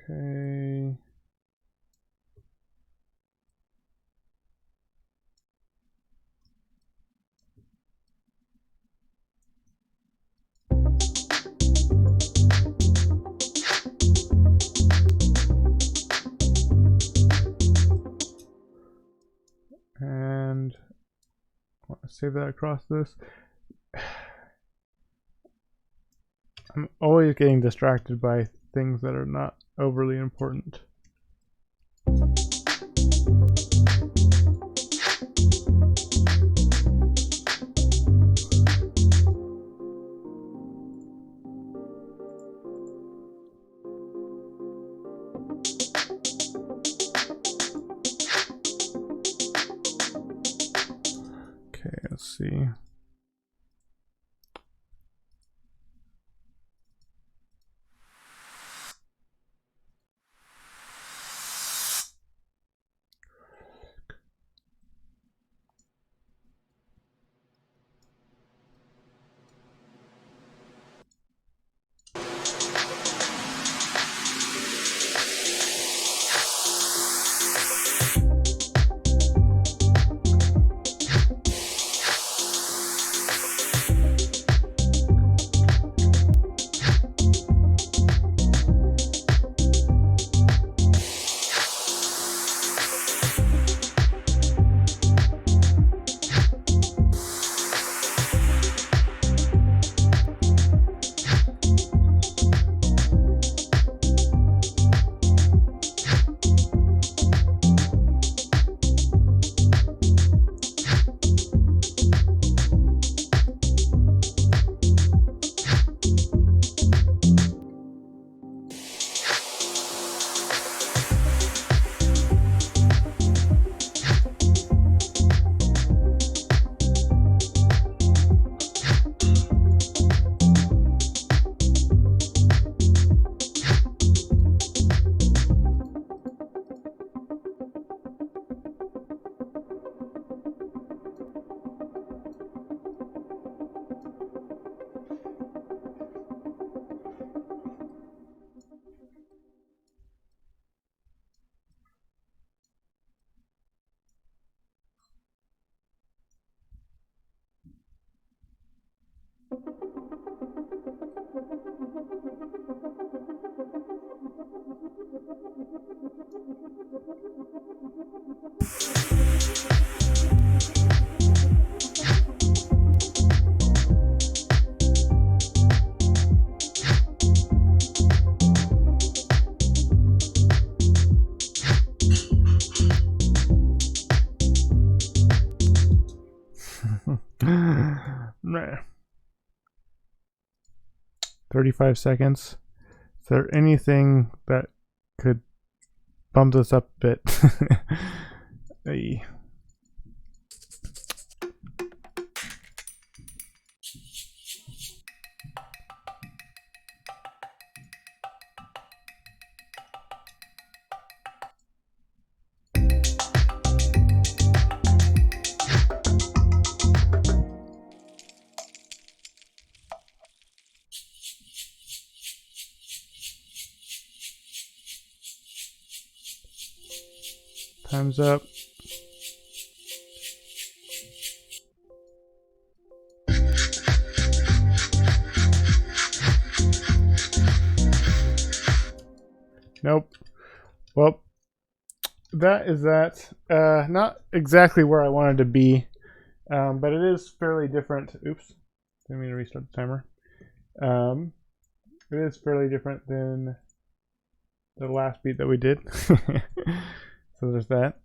Speaker 1: Okay. And I want to save that across this. I'm always getting distracted by things that are not overly important. Okay, let's see. 35 seconds. Is there anything that could bump this up a bit? Hey. Time's up. Nope. Well, that is that. Not exactly where I wanted to be, but it is fairly different. Oops. Didn't mean to restart the timer. It is fairly different than the last beat that we did. So there's that.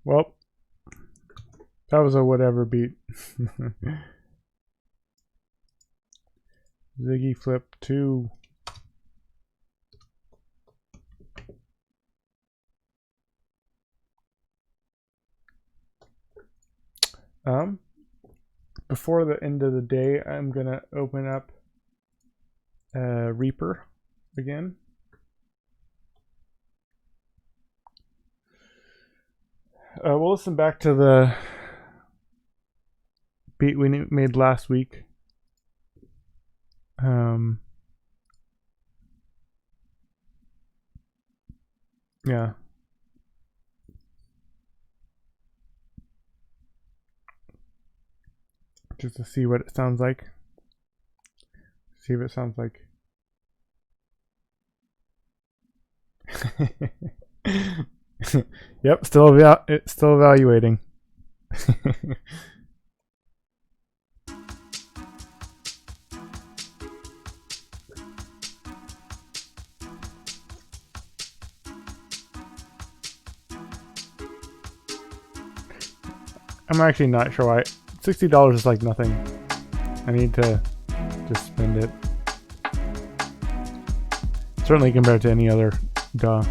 Speaker 1: Well, that was a whatever beat. Ziggy Flip 2. Before the end of the day, I'm gonna open up Reaper again. We'll listen back to the beat we made last week. Yeah. Just to see what it sounds like. See if it sounds like. Yep, it's still evaluating. I'm actually not sure why. $60 is like nothing. I need to just spend it. Certainly compared to any other DAW.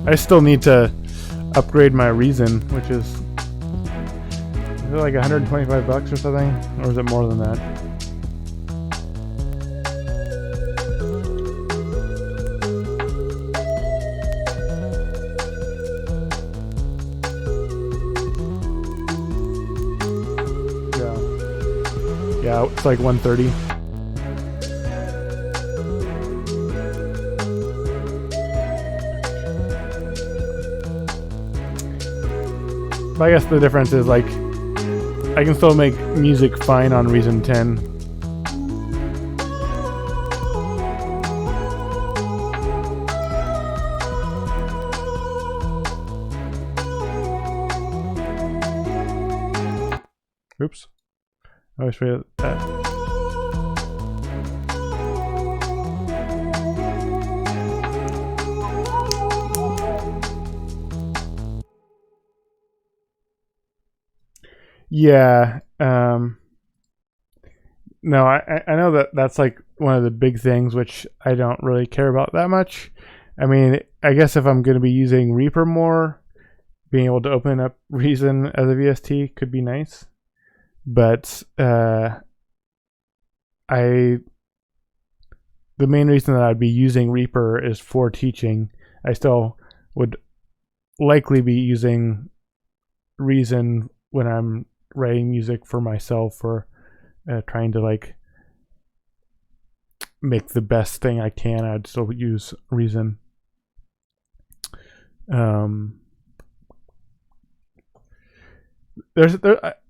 Speaker 1: I still need to upgrade my Reason, which is it like 125 bucks or something? Or is it more than that? Yeah, it's like 130. But I guess the difference is like I can still make music fine on Reason 10. Oops. I always forget that. Yeah. No, I know that's like one of the big things, which I don't really care about that much. I mean, I guess if I'm going to be using Reaper more, being able to open up Reason as a VST could be nice. But the main reason that I'd be using Reaper is for teaching. I still would likely be using Reason when I'm writing music for myself or trying to like make the best thing I can. I'd still use Reason. There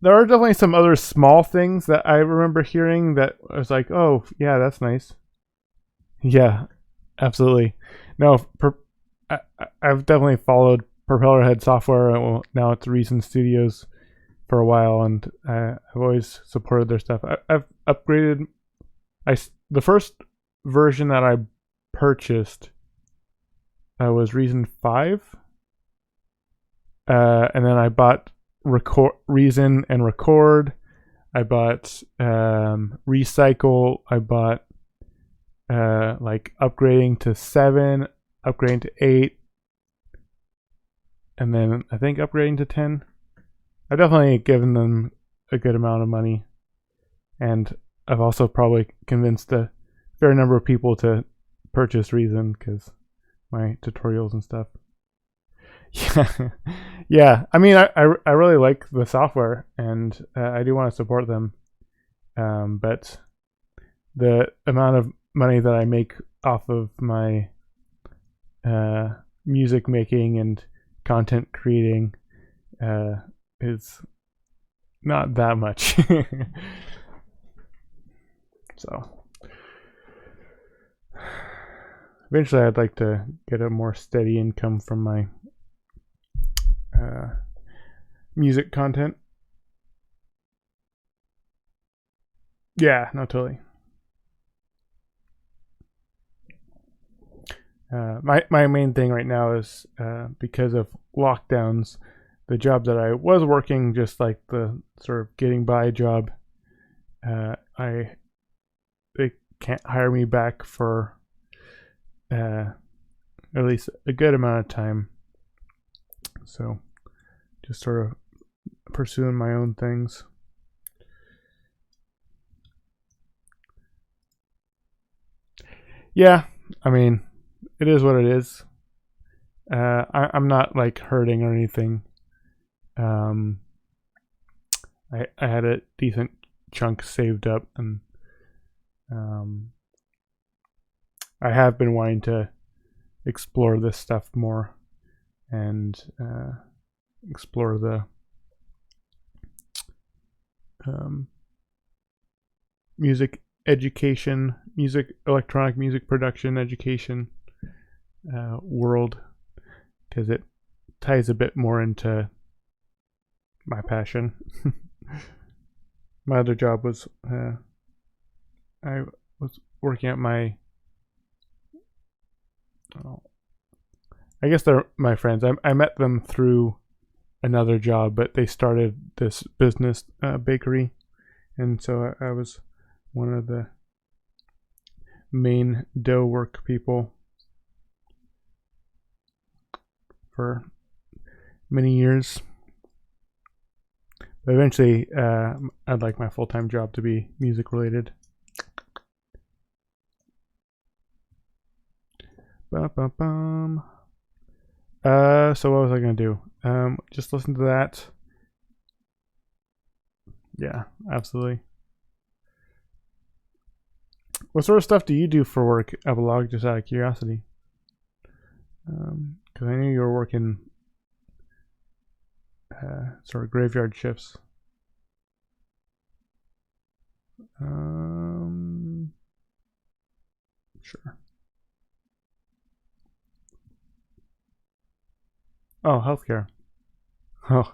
Speaker 1: are definitely some other small things that I remember hearing that I was like, oh yeah, that's nice. Yeah, absolutely. No, I've definitely followed Propellerhead Software. Well, now it's Reason Studios for a while, and I've always supported their stuff. I've upgraded. The first version that I purchased was Reason 5, and then I bought Reason and Record. I bought Recycle. I bought like upgrading to 7, upgrading to 8, and then I think upgrading to 10. I've definitely given them a good amount of money, and I've also probably convinced a fair number of people to purchase Reason because my tutorials and stuff. Yeah, yeah. I mean, I really like the software, and I do want to support them. But the amount of money that I make off of my music making and content creating is not that much. So eventually I'd like to get a more steady income from my music content. Yeah, no, totally. My main thing right now is because of lockdowns, the job that I was working, just like the sort of getting by job, they can't hire me back for at least a good amount of time. So just sort of pursuing my own things. Yeah, I mean, it is what it is. I'm not like hurting or anything. I had a decent chunk saved up, and I have been wanting to explore this stuff more and explore the music education, electronic music production education world, because it ties a bit more into my passion. My other job was I was working at my I guess they're my friends. I met them through another job, but they started this business bakery, and so I was one of the main dough work people for many years. But eventually, I'd like my full-time job to be music related. Ba-ba-bum. So what was I gonna do? Just listen to that. Yeah, absolutely. What sort of stuff do you do for work, Epilogue, just out of curiosity? Because I knew you were working sort of graveyard shifts. Sure. Oh, healthcare. Oh,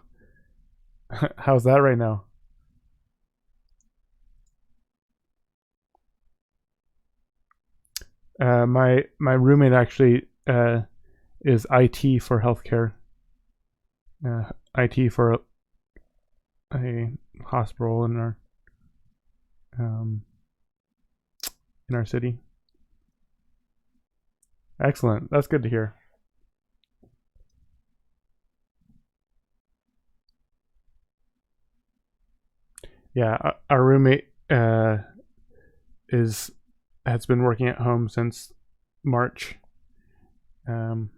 Speaker 1: how's that right now? My roommate actually is IT for healthcare. IT for a hospital in our in our city. Excellent. That's good to hear. Yeah, our roommate has been working at home since March. Um,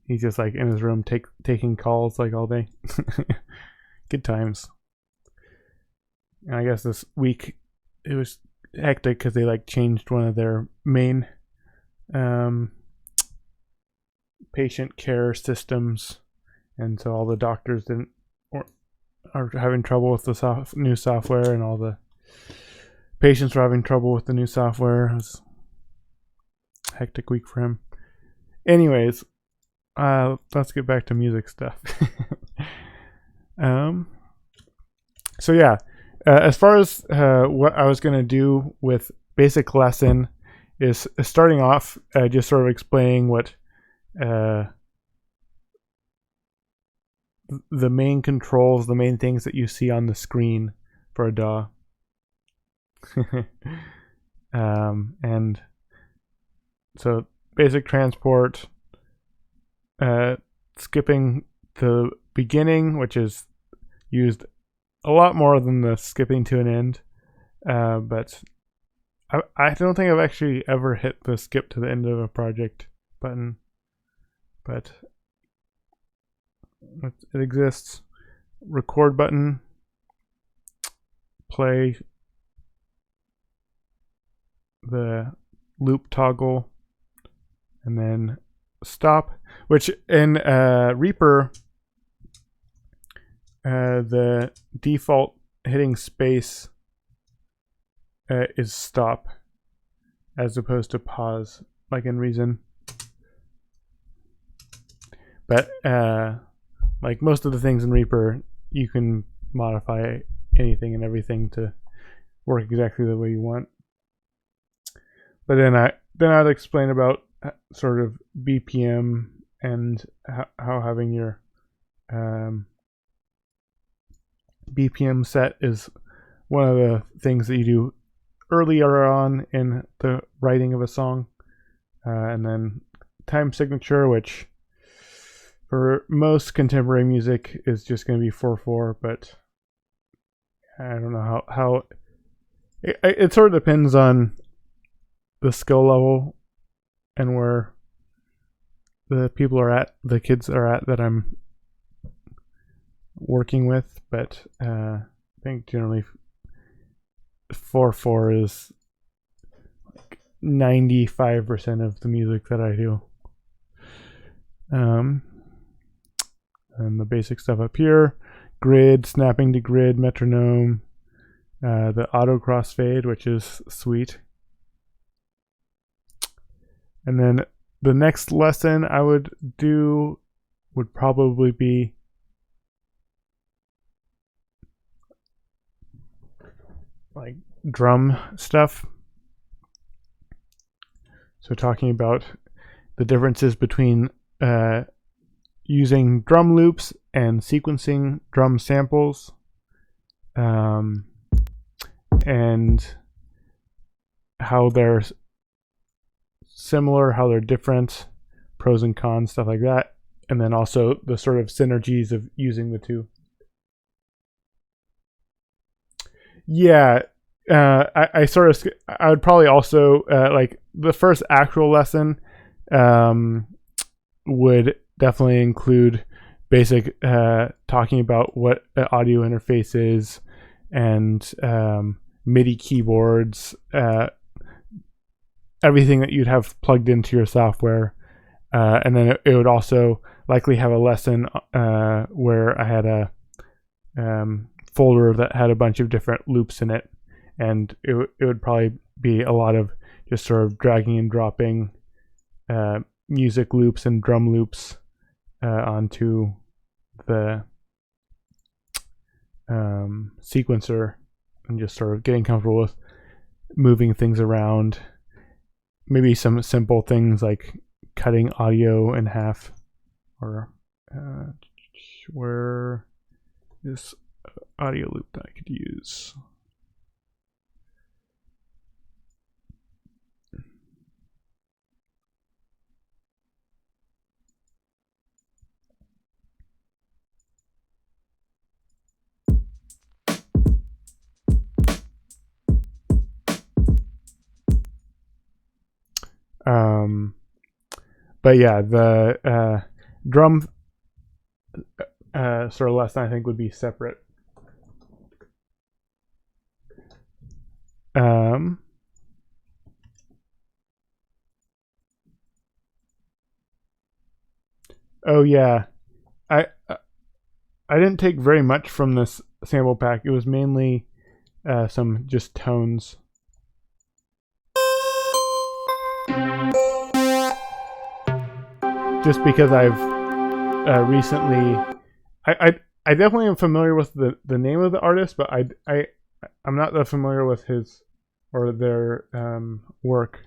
Speaker 1: he's just like in his room taking calls like all day. Good times. And I guess this week it was hectic because they like changed one of their main um, patient care systems, and so all the doctors didn't or are having trouble with the new software, and all the patients were having trouble with the new software. It was a hectic week for him. Anyways, let's get back to music stuff. So yeah, as far as what I was gonna do with basic lesson is starting off just sort of explaining what the main controls, the main things that you see on the screen for a DAW. And so basic transport, skipping the beginning, which is used a lot more than the skipping to an end, but I don't think I've actually ever hit the skip to the end of a project button, but it exists. Record button, play the loop toggle, and then stop, which in Reaper, the default hitting space is stop as opposed to pause like in Reason. But like most of the things in Reaper, you can modify anything and everything to work exactly the way you want. But then I'd explain about sort of BPM and how having your BPM set is one of the things that you do earlier on in the writing of a song, and then time signature, which for most contemporary music is just going to be 4/4, but I don't know how it sort of depends on the skill level and where the people are at, the kids are at that I'm working with, but I think generally 4/4 is like 95% of the music that I do. And the basic stuff up here: grid, snapping to grid, metronome, the auto crossfade, which is sweet. And then the next lesson I would do would probably be like drum stuff. So talking about the differences between using drum loops and sequencing drum samples, and how they're similar, how they're different, pros and cons, stuff like that, and then also the sort of synergies of using the two. Yeah, I would probably also like the first actual lesson would definitely include basic talking about what an audio interface is, and MIDI keyboards, everything that you'd have plugged into your software, and then it would also likely have a lesson where I had a folder that had a bunch of different loops in it, and it would probably be a lot of just sort of dragging and dropping music loops and drum loops onto the sequencer, and just sort of getting comfortable with moving things around. Maybe some simple things like cutting audio in half, or where this audio loop that I could use. But yeah, the drum sort of lesson I think would be separate. Oh yeah, I didn't take very much from this sample pack. It was mainly some just tones. Just because I've recently, I definitely am familiar with the name of the artist, but I'm not that familiar with his or their work.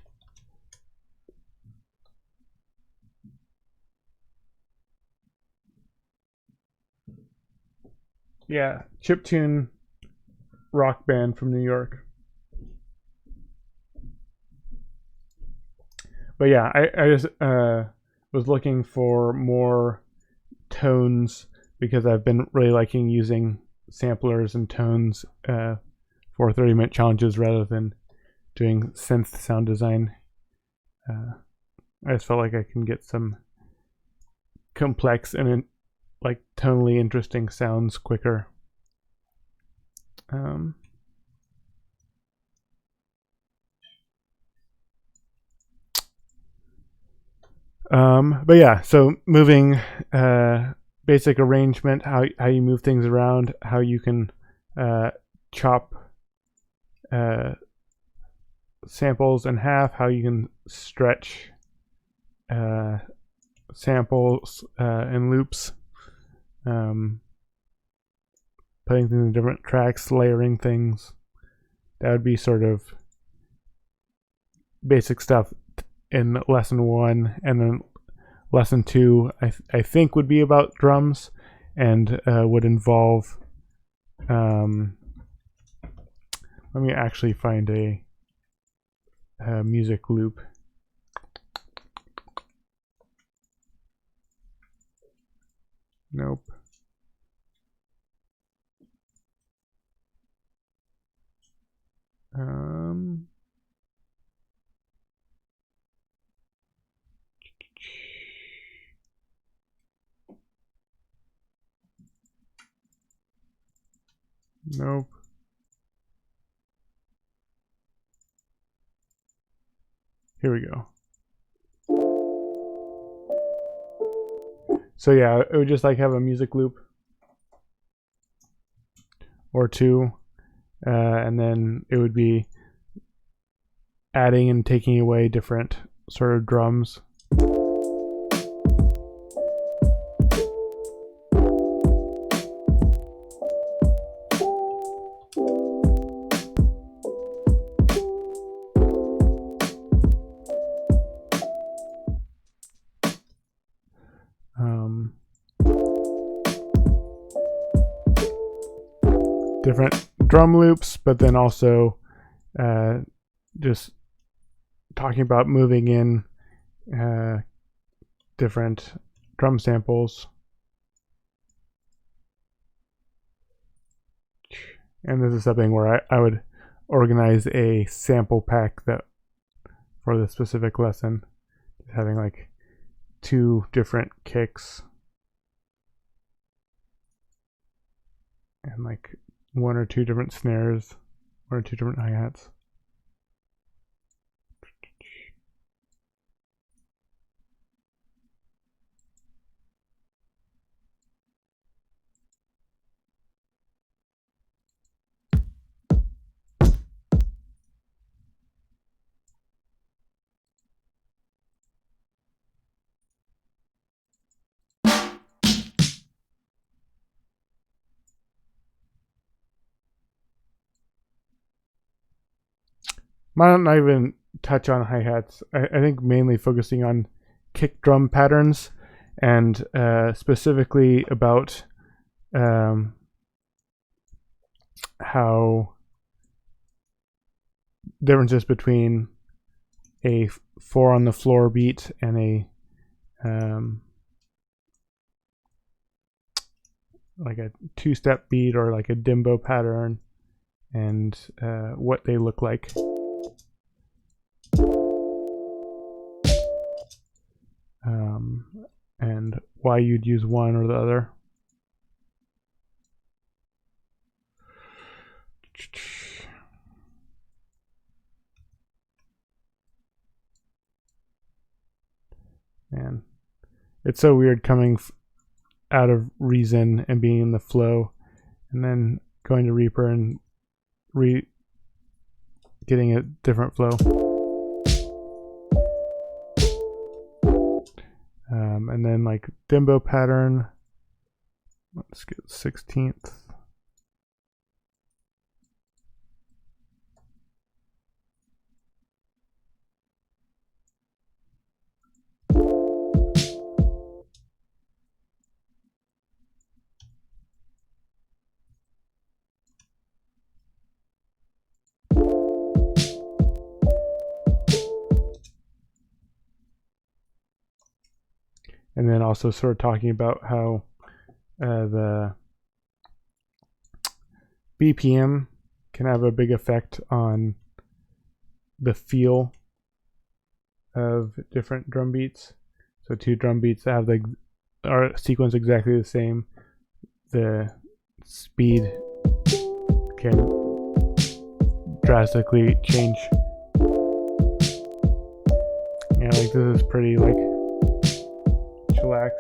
Speaker 1: Yeah, chiptune rock band from New York. But yeah, I just was looking for more tones because I've been really liking using samplers and tones for 30-minute challenges rather than doing synth sound design. I just felt like I can get some complex and like tonally interesting sounds quicker. But yeah, so moving basic arrangement, how you move things around, how you can chop samples in half, how you can stretch samples in loops, putting things in different tracks, layering things. That would be sort of basic stuff in lesson 1, and then lesson 2 I think would be about drums and would involve let me actually find a music loop. Nope. Nope. Here we go. So yeah, it would just like have a music loop or two, and then it would be adding and taking away different sort of drums. Different drum loops, but then also just talking about moving in different drum samples. And this is something where I would organize a sample pack that for the specific lesson, having like 2 different kicks and like 1 or 2 different snares, 1 or 2 different hi-hats. Might not even touch on hi-hats. I think mainly focusing on kick drum patterns and specifically about how differences between a 4 on the floor beat and a like a 2-step beat or like a dimbo pattern and what they look like. and why you'd use one or the other. Man, it's so weird coming out of Reason and being in the flow, and then going to Reaper and getting a different flow. And then like Dimbo pattern. Let's get 16th. And then also sort of talking about how the BPM can have a big effect on the feel of different drum beats. So two drum beats that have are sequenced exactly the same, the speed can drastically change. Yeah, like this is pretty like chillax.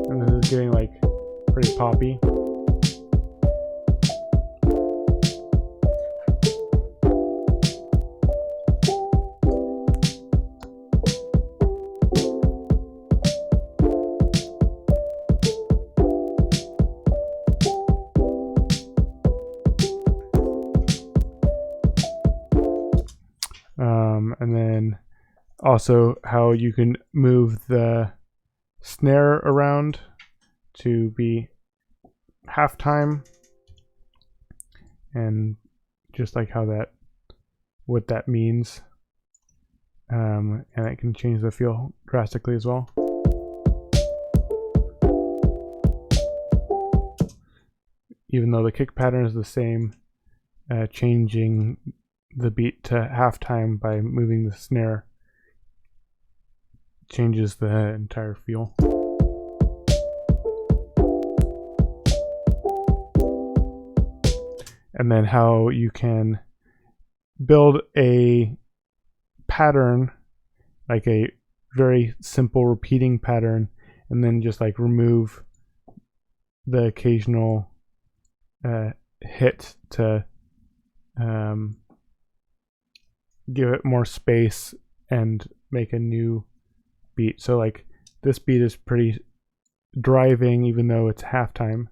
Speaker 1: And this is getting like pretty poppy. And then also how you can move the snare around to be halftime, and just like how what that means, and it can change the feel drastically as well. Even though the kick pattern is the same, changing the beat to halftime by moving the snare changes the entire feel. And then how you can build a pattern, like a very simple repeating pattern, and then just like remove the occasional hit to give it more space and make a new beat. So like this beat is pretty driving even though it's halftime.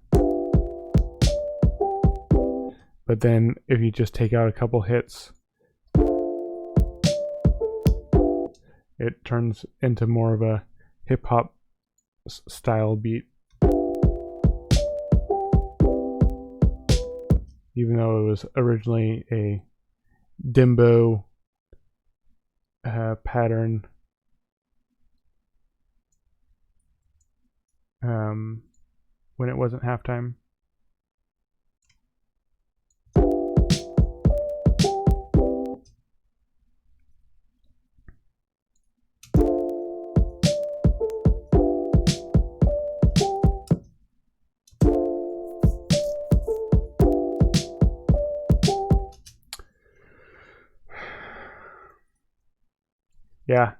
Speaker 1: But then if you just take out a couple hits, it turns into more of a hip hop style beat. Even though it was originally a Dimbo pattern, when it wasn't halftime. Yeah,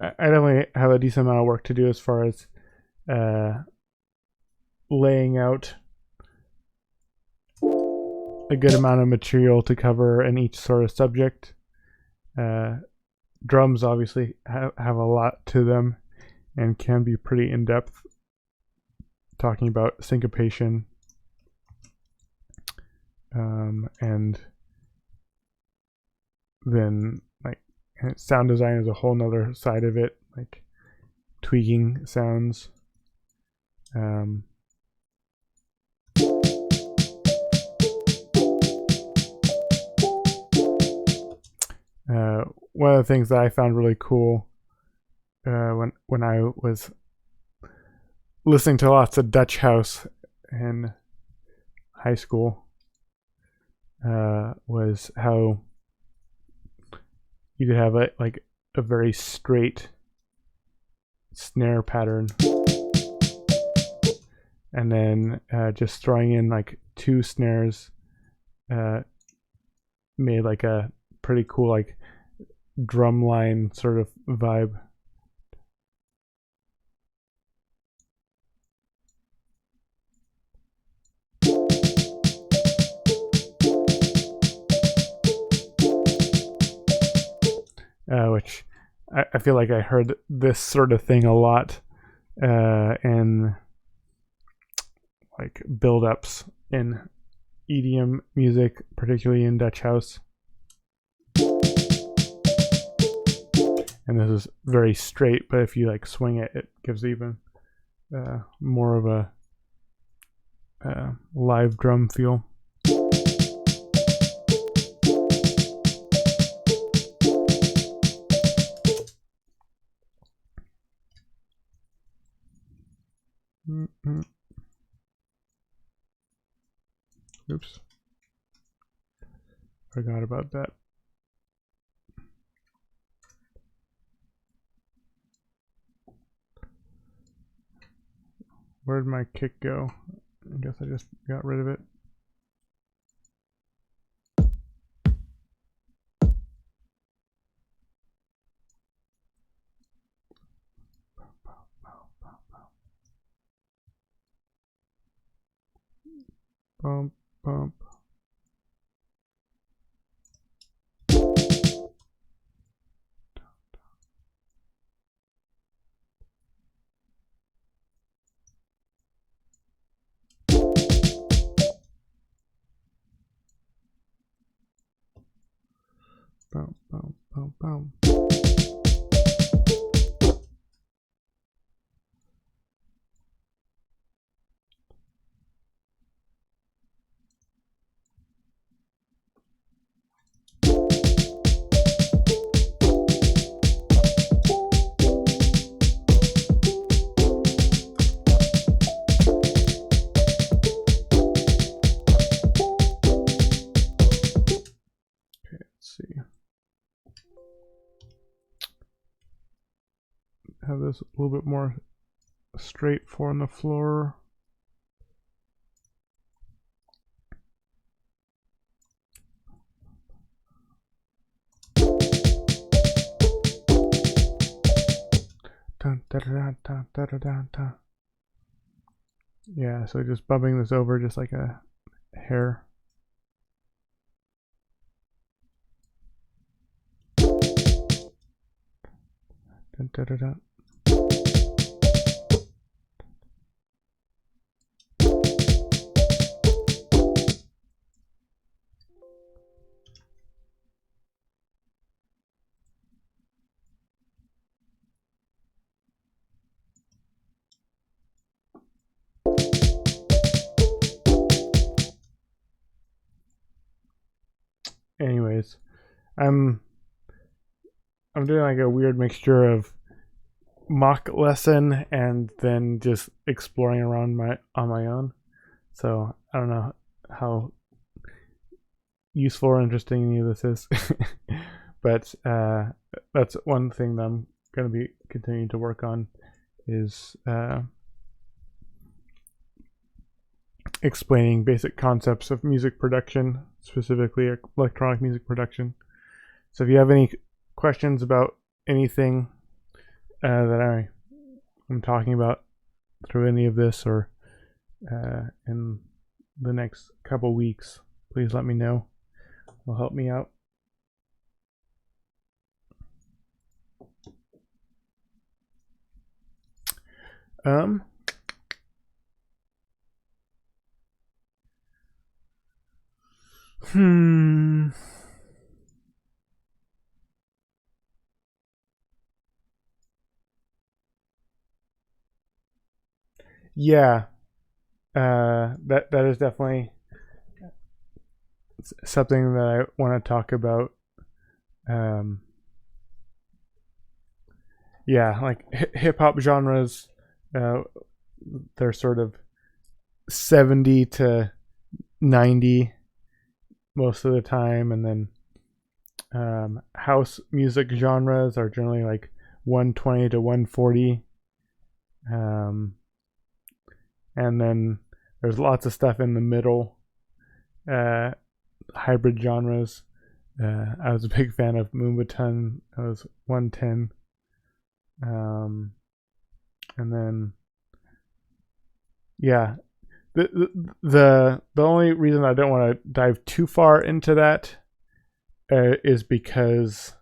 Speaker 1: I definitely have a decent amount of work to do as far as laying out a good amount of material to cover in each sort of subject. Drums obviously have a lot to them and can be pretty in-depth, talking about syncopation, and then like sound design is a whole nother side of it, like tweaking sounds. One of the things that I found really cool when I was listening to lots of Dutch house and high school was how you could have a very straight snare pattern, and then just throwing in like 2 snares made like a pretty cool like drum line sort of vibe. Which I feel like I heard this sort of thing a lot in like build-ups in EDM music, particularly in Dutch house. And this is very straight, but if you like swing it, it gives even more of a live drum feel. Oops. Forgot about that. Where'd my kick go? I guess I just got rid of it. Bump, bump. Bump, bump, bump, bump. Have this a little bit more straight for on the floor. Dun, da, da, da, da, da, da, da. Yeah, so just bumping this over just like a hair. Dun, da, da, da. Anyways, I'm doing like a weird mixture of mock lesson and then just exploring around on my own. So I don't know how useful or interesting any of this is, but that's one thing that I'm going to be continuing to work on is explaining basic concepts of music production, specifically electronic music production. So if you have any questions about anything that I'm talking about through any of this or in the next couple weeks, please let me know. It'll help me out. Yeah, that is definitely something that I want to talk about. Yeah, like hip hop genres, they're sort of 70 to 90 most of the time, and then house music genres are generally like 120 to 140. And then there's lots of stuff in the middle, hybrid genres. I was a big fan of Moombahton. That was 110. And then, yeah, the only reason I don't want to dive too far into that is because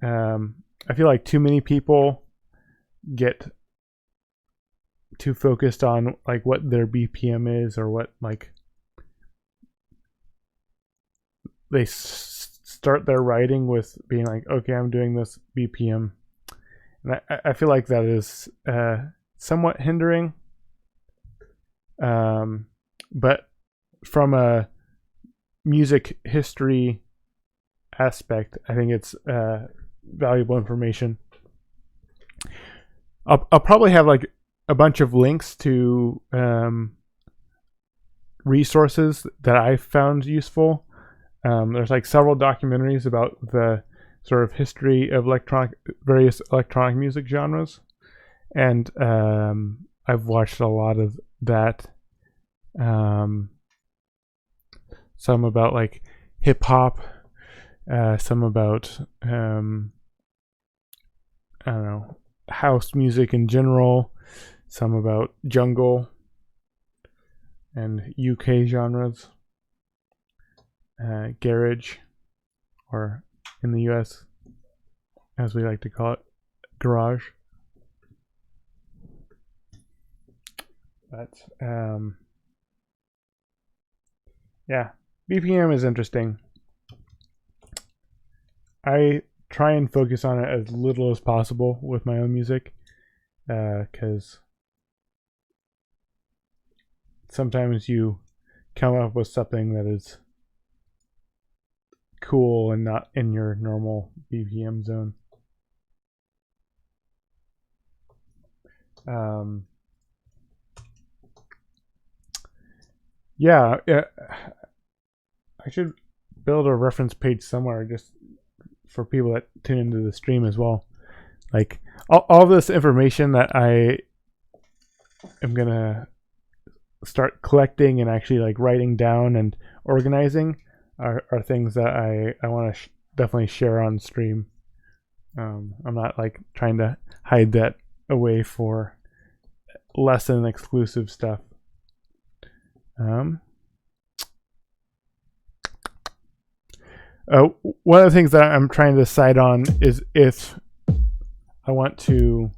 Speaker 1: I feel like too many people get too focused on like what their BPM is, or what like they start their writing with being like, okay, I'm doing this BPM, and I feel like that is somewhat hindering. But from a music history aspect, I think it's valuable information. I'll probably have like a bunch of links to resources that I found useful. There's like several documentaries about the sort of history of various electronic music genres, and I've watched a lot of that. Some about like hip hop, some about I don't know, house music in general, some about jungle and UK genres, garage, or in the US, as we like to call it, garage. But yeah, BPM is interesting. I try and focus on it as little as possible with my own music, because sometimes you come up with something that is cool and not in your normal BPM zone. Yeah, I should build a reference page somewhere just for people that tune into the stream as well. Like all this information that I am gonna start collecting and actually like writing down and organizing are things that I want to definitely share on stream. I'm not like trying to hide that away for lesson exclusive stuff. One of the things that I'm trying to decide on is if I want to,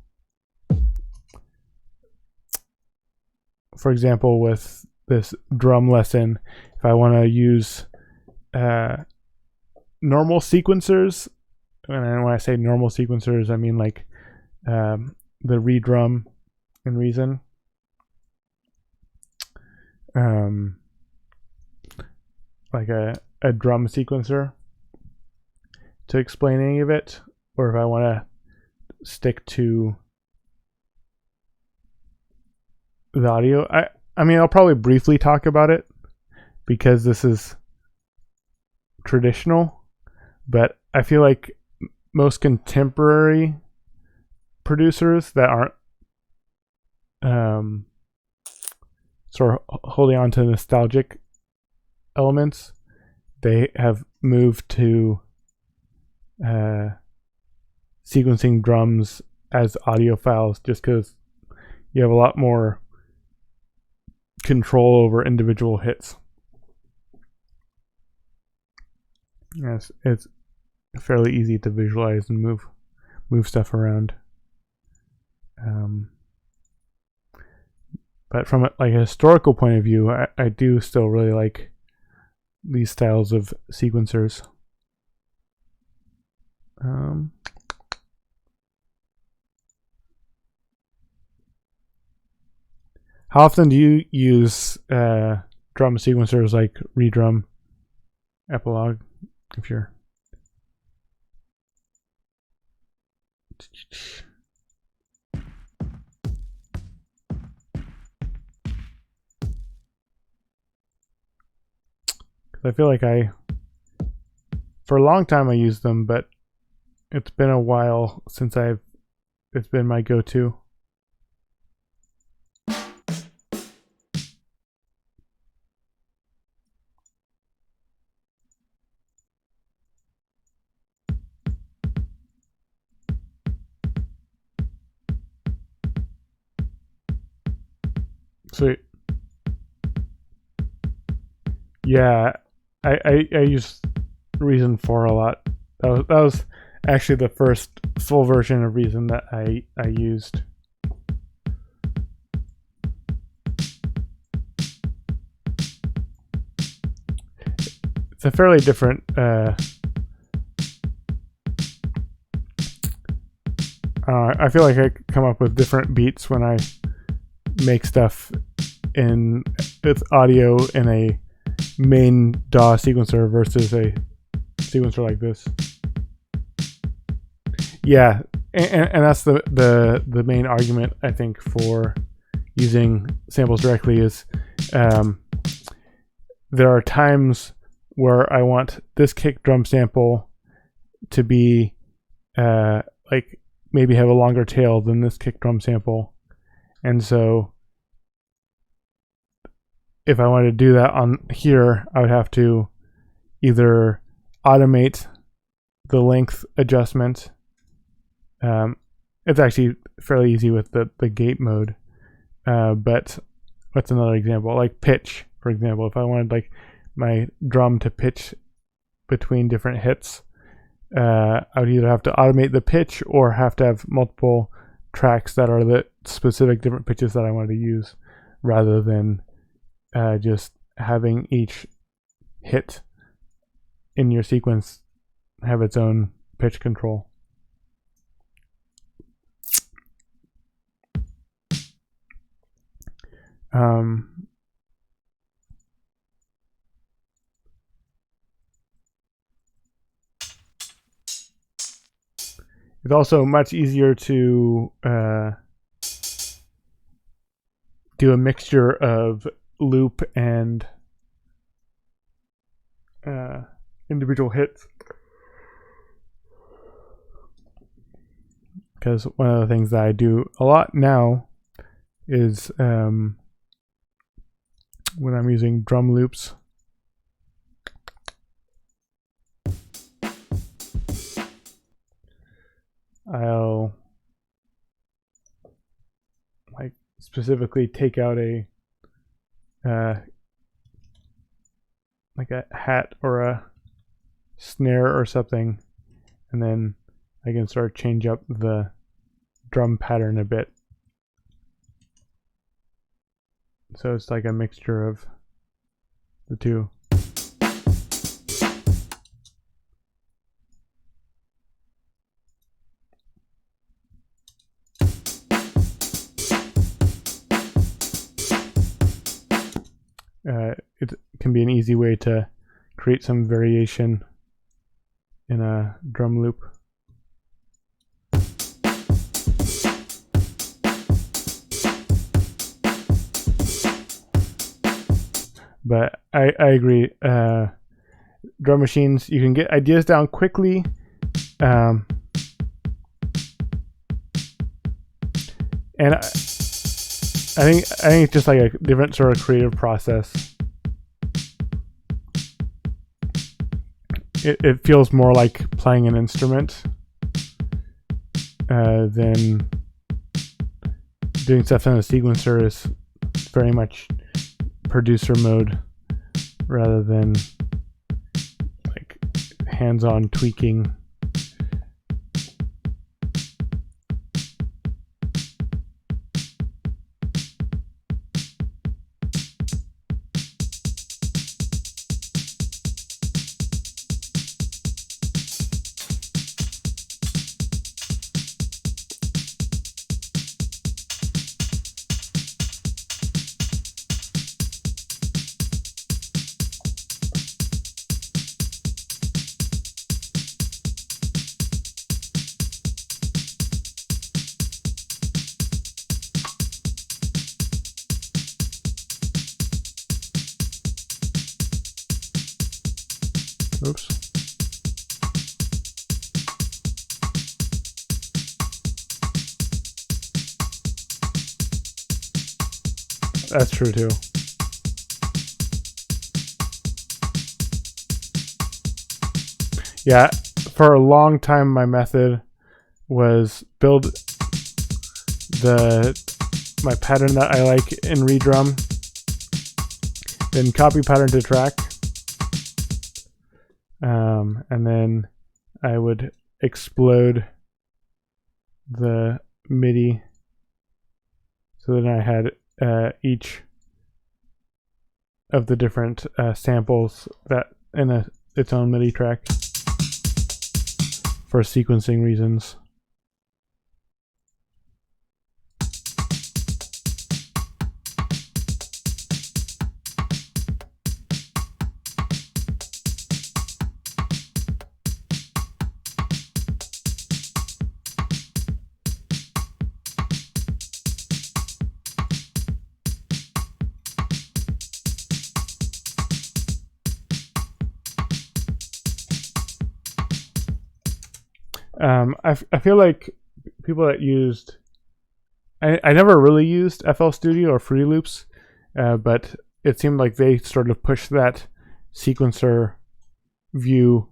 Speaker 1: for example, with this drum lesson, if I want to use normal sequencers, and when I say normal sequencers, I mean like the redrum in Reason. Like a drum sequencer to explain any of it, or if I want to stick to the audio. I mean, I'll probably briefly talk about it because this is traditional, but I feel like most contemporary producers that aren't sort of holding on to nostalgic elements, they have moved to sequencing drums as audio files, just because you have a lot more control over individual hits. Yes, it's fairly easy to visualize and move stuff around. But from like a historical point of view, I do still really like these styles of sequencers. How often do you use drum sequencers like redrum, epilogue, if you're... 'Cause I feel like for a long time I used them, but it's been a while since it's been my go-to. Sweet. Yeah, I use Reason 4 a lot. That was actually the first full version of Reason that I used. It's a fairly different I feel like I come up with different beats when I make stuff with audio in a main DAW sequencer versus a sequencer like this. Yeah, and that's the main argument I think for using samples directly is there are times where I want this kick drum sample to be like maybe have a longer tail than this kick drum sample, and so if I wanted to do that on here, I would have to either automate the length adjustment. It's actually fairly easy with the gate mode, but what's another example? Like pitch, for example. If I wanted like my drum to pitch between different hits, I would either have to automate the pitch or have to have multiple tracks that are the specific different pitches that I wanted to use, rather than just having each hit in your sequence have its own pitch control. It's also much easier to do a mixture of loop and individual hits, because one of the things that I do a lot now is when I'm using drum loops, I'll like specifically take out a like a hat or a snare or something, and then I can sort of change up the drum pattern a bit. So it's like a mixture of the two. It can be an easy way to create some variation in a drum loop. But I agree. Drum machines, you can get ideas down quickly. And I think it's just like a different sort of creative process. It feels more like playing an instrument than doing stuff in a sequencer. Is very much producer mode rather than like hands-on tweaking. Oops. That's true too. Yeah, for a long time my method was build my pattern that I like in redrum, then copy pattern to track, and then I would explode the MIDI so then I had each of the different samples that in its own MIDI track for sequencing reasons. I feel like people that used I never really used FL Studio or Fruity Loops, but it seemed like they sort of pushed that sequencer view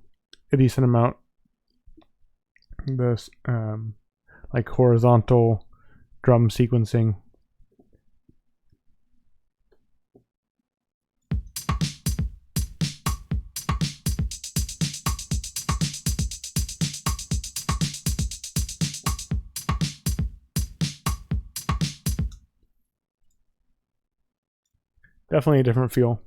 Speaker 1: a decent amount. This like horizontal drum sequencing. Definitely a different feel.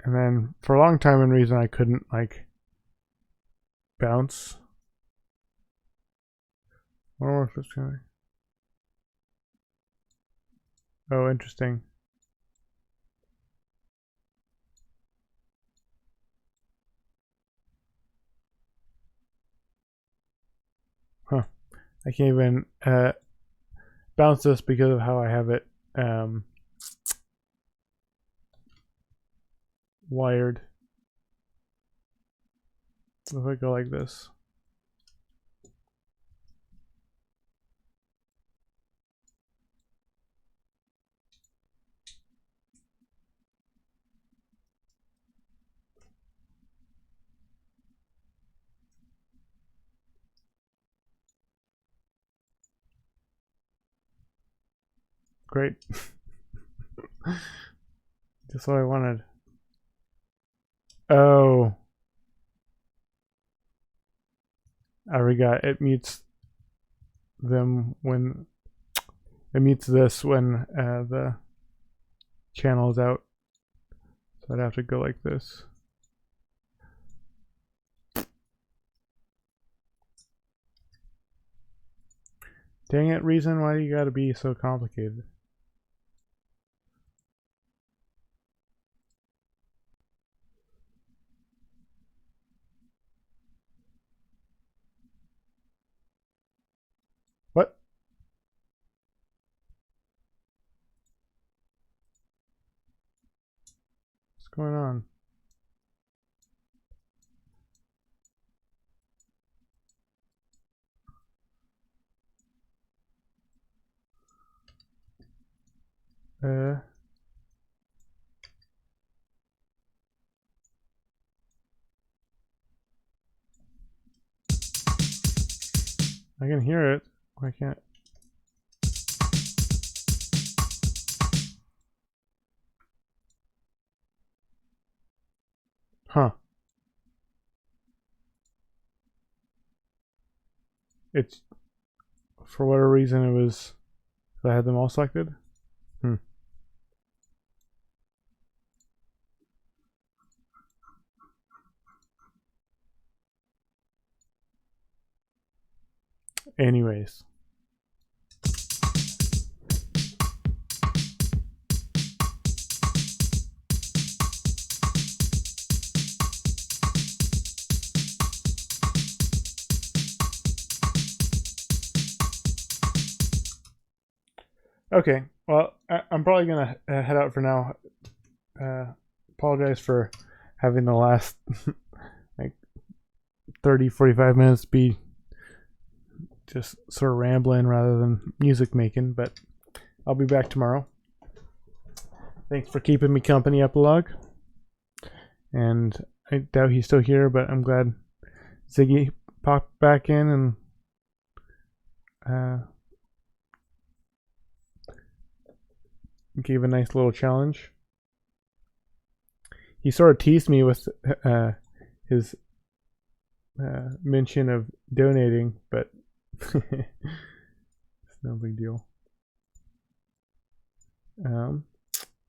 Speaker 1: And then for a long time, and reason I couldn't like bounce. Oh, if it's going. Oh, interesting. Huh. I can't even bounce this because of how I have it wired. If I go like this. Great. Just what I wanted. Oh. I forgot. It mutes them when it mutes this when the channel is out. So I'd have to go like this. Dang it, Reason, why do you gotta be so complicated? What? What's going on? I can hear it. Why can't? Huh. It's for whatever reason it was. I had them all selected. Anyways. Okay. Well, I'm probably gonna head out for now. Apologize for having the last like 30-45 minutes be just sort of rambling rather than music making, but I'll be back tomorrow. Thanks for keeping me company, Epilogue. And I doubt he's still here, but I'm glad Ziggy popped back in and gave a nice little challenge. He sort of teased me with his mention of donating, but it's no big deal.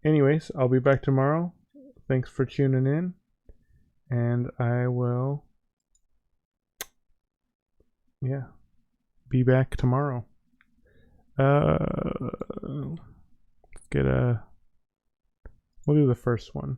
Speaker 1: Anyways, I'll be back tomorrow. Thanks for tuning in, and I will, be back tomorrow. Let's get we'll do the first one.